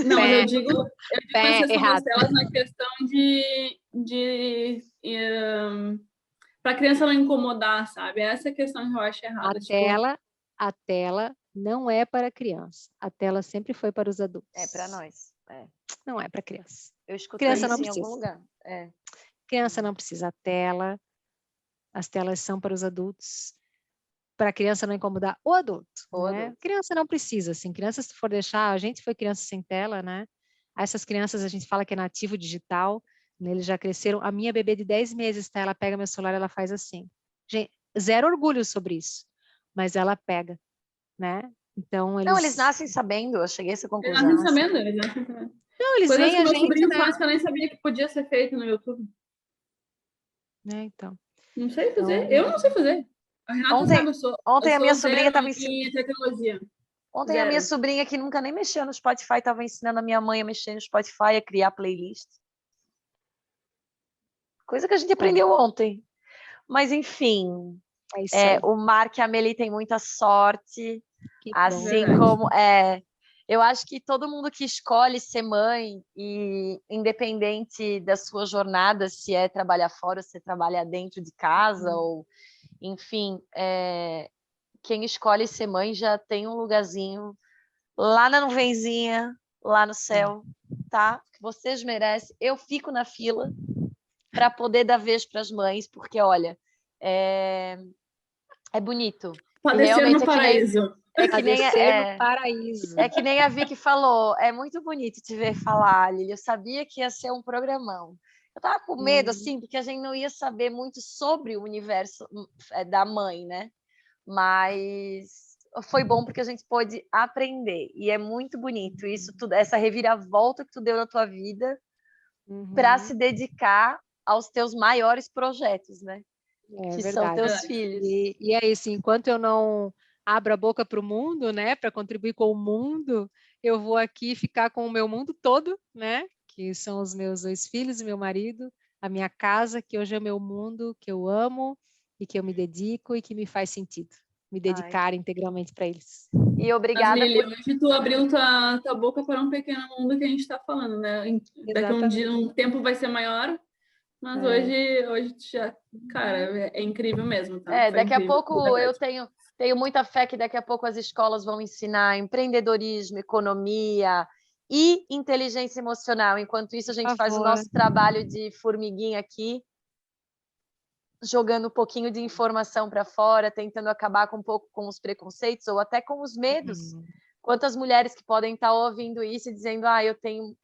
Não, mas eu digo na sessão das telas na questão para a criança não incomodar, sabe? Essa é a questão que eu acho errada. A tela não é para criança. A tela sempre foi para os adultos. É para nós. Não é para criança. Eu escutei criança isso não em algum lugar. Criança não precisa tela. As telas são para os adultos. Para a criança não incomodar o adulto. Né? Criança não precisa, assim. Criança, se for deixar... A gente foi criança sem tela, né? Essas crianças, a gente fala que é nativo digital. Né? Eles já cresceram. A minha bebê de 10 meses, tá? Ela pega meu celular, ela faz assim. Gente, zero orgulho sobre isso. Mas ela pega, né? Então, eles nascem sabendo. Eu cheguei a essa conclusão. Eles nascem sabendo. Não, eles veem a gente, sobrinho faz que eu nem sabia que podia ser feito no YouTube. Né, então. Não sei fazer. Eu não sei fazer. A Renata ontem a minha sobrinha estava ensinando tecnologia. Ontem a minha sobrinha, que nunca nem mexeu no Spotify, estava ensinando a minha mãe a mexer no Spotify, a criar playlist. Coisa que a gente aprendeu ontem. Mas, enfim, o Mark e a Amélie têm muita sorte. Assim como... eu acho que todo mundo que escolhe ser mãe, e independente da sua jornada, se é trabalhar fora, se é trabalhar dentro de casa, ou... Enfim, quem escolhe ser mãe já tem um lugarzinho lá na nuvenzinha, lá no céu, tá? Que vocês merecem. Eu fico na fila para poder dar vez para as mães, porque, olha, é bonito. Padecer no paraíso. No paraíso. É que nem a Vicky falou, é muito bonito te ver falar, Lili. Eu sabia que ia ser um programão. Eu tava com medo, assim, porque a gente não ia saber muito sobre o universo da mãe, né? Mas foi bom porque a gente pôde aprender. E é muito bonito isso tudo, essa reviravolta que tu deu na tua vida para se dedicar aos teus maiores projetos, né? Que verdade. São teus filhos. E é isso, enquanto eu não abro a boca para o mundo, né? Para contribuir com o mundo, eu vou aqui ficar com o meu mundo todo, né? Que são os meus 2 filhos e meu marido, a minha casa, que hoje é meu mundo, que eu amo e que eu me dedico e que me faz sentido, me dedicar integralmente para eles. E obrigada. Mas, Lili, hoje tu abriu tua boca para um pequeno mundo que a gente está falando, né? Daqui um tempo vai ser maior, mas hoje já, cara, é incrível mesmo. Tá? Daqui a pouco eu tenho muita fé que daqui a pouco as escolas vão ensinar empreendedorismo, economia e inteligência emocional. Enquanto isso, a gente faz o nosso trabalho de formiguinha aqui, jogando um pouquinho de informação para fora, tentando acabar com um pouco com os preconceitos ou até com os medos. Quantas mulheres que podem estar ouvindo isso e dizendo, eu tenho...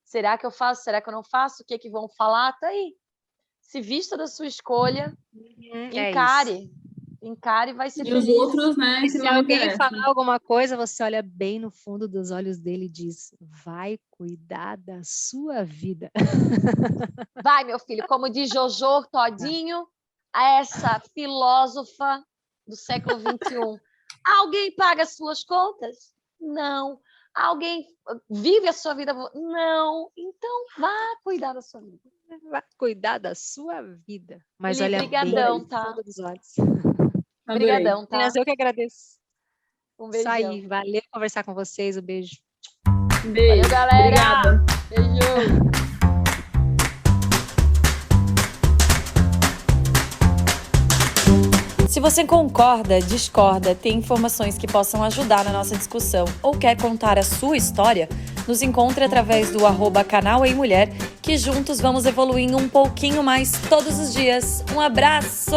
Será que eu faço? Será que eu não faço? O que que vão falar? Tá aí. Se vista da sua escolha, encare. Encare e vai ser feliz. E os outros, né? E se alguém falar alguma coisa, você olha bem no fundo dos olhos dele e diz, vai cuidar da sua vida. Vai, meu filho, como diz Jojo Todinho, essa filósofa do século XXI. Alguém paga as suas contas? Não. Alguém vive a sua vida? Não. Então, vá cuidar da sua vida. Vá cuidar da sua vida. Mas Lili, olha brigadão, bem tá? no fundo dos olhos. Obrigadão, tá? Eu que agradeço. Um beijão. Isso aí, valeu conversar com vocês. Um beijo. Valeu, galera. Obrigada. Beijo. Se você concorda, discorda, tem informações que possam ajudar na nossa discussão ou quer contar a sua história, nos encontre através do @canal Ei Mulher, que juntos vamos evoluindo um pouquinho mais todos os dias. Um abraço!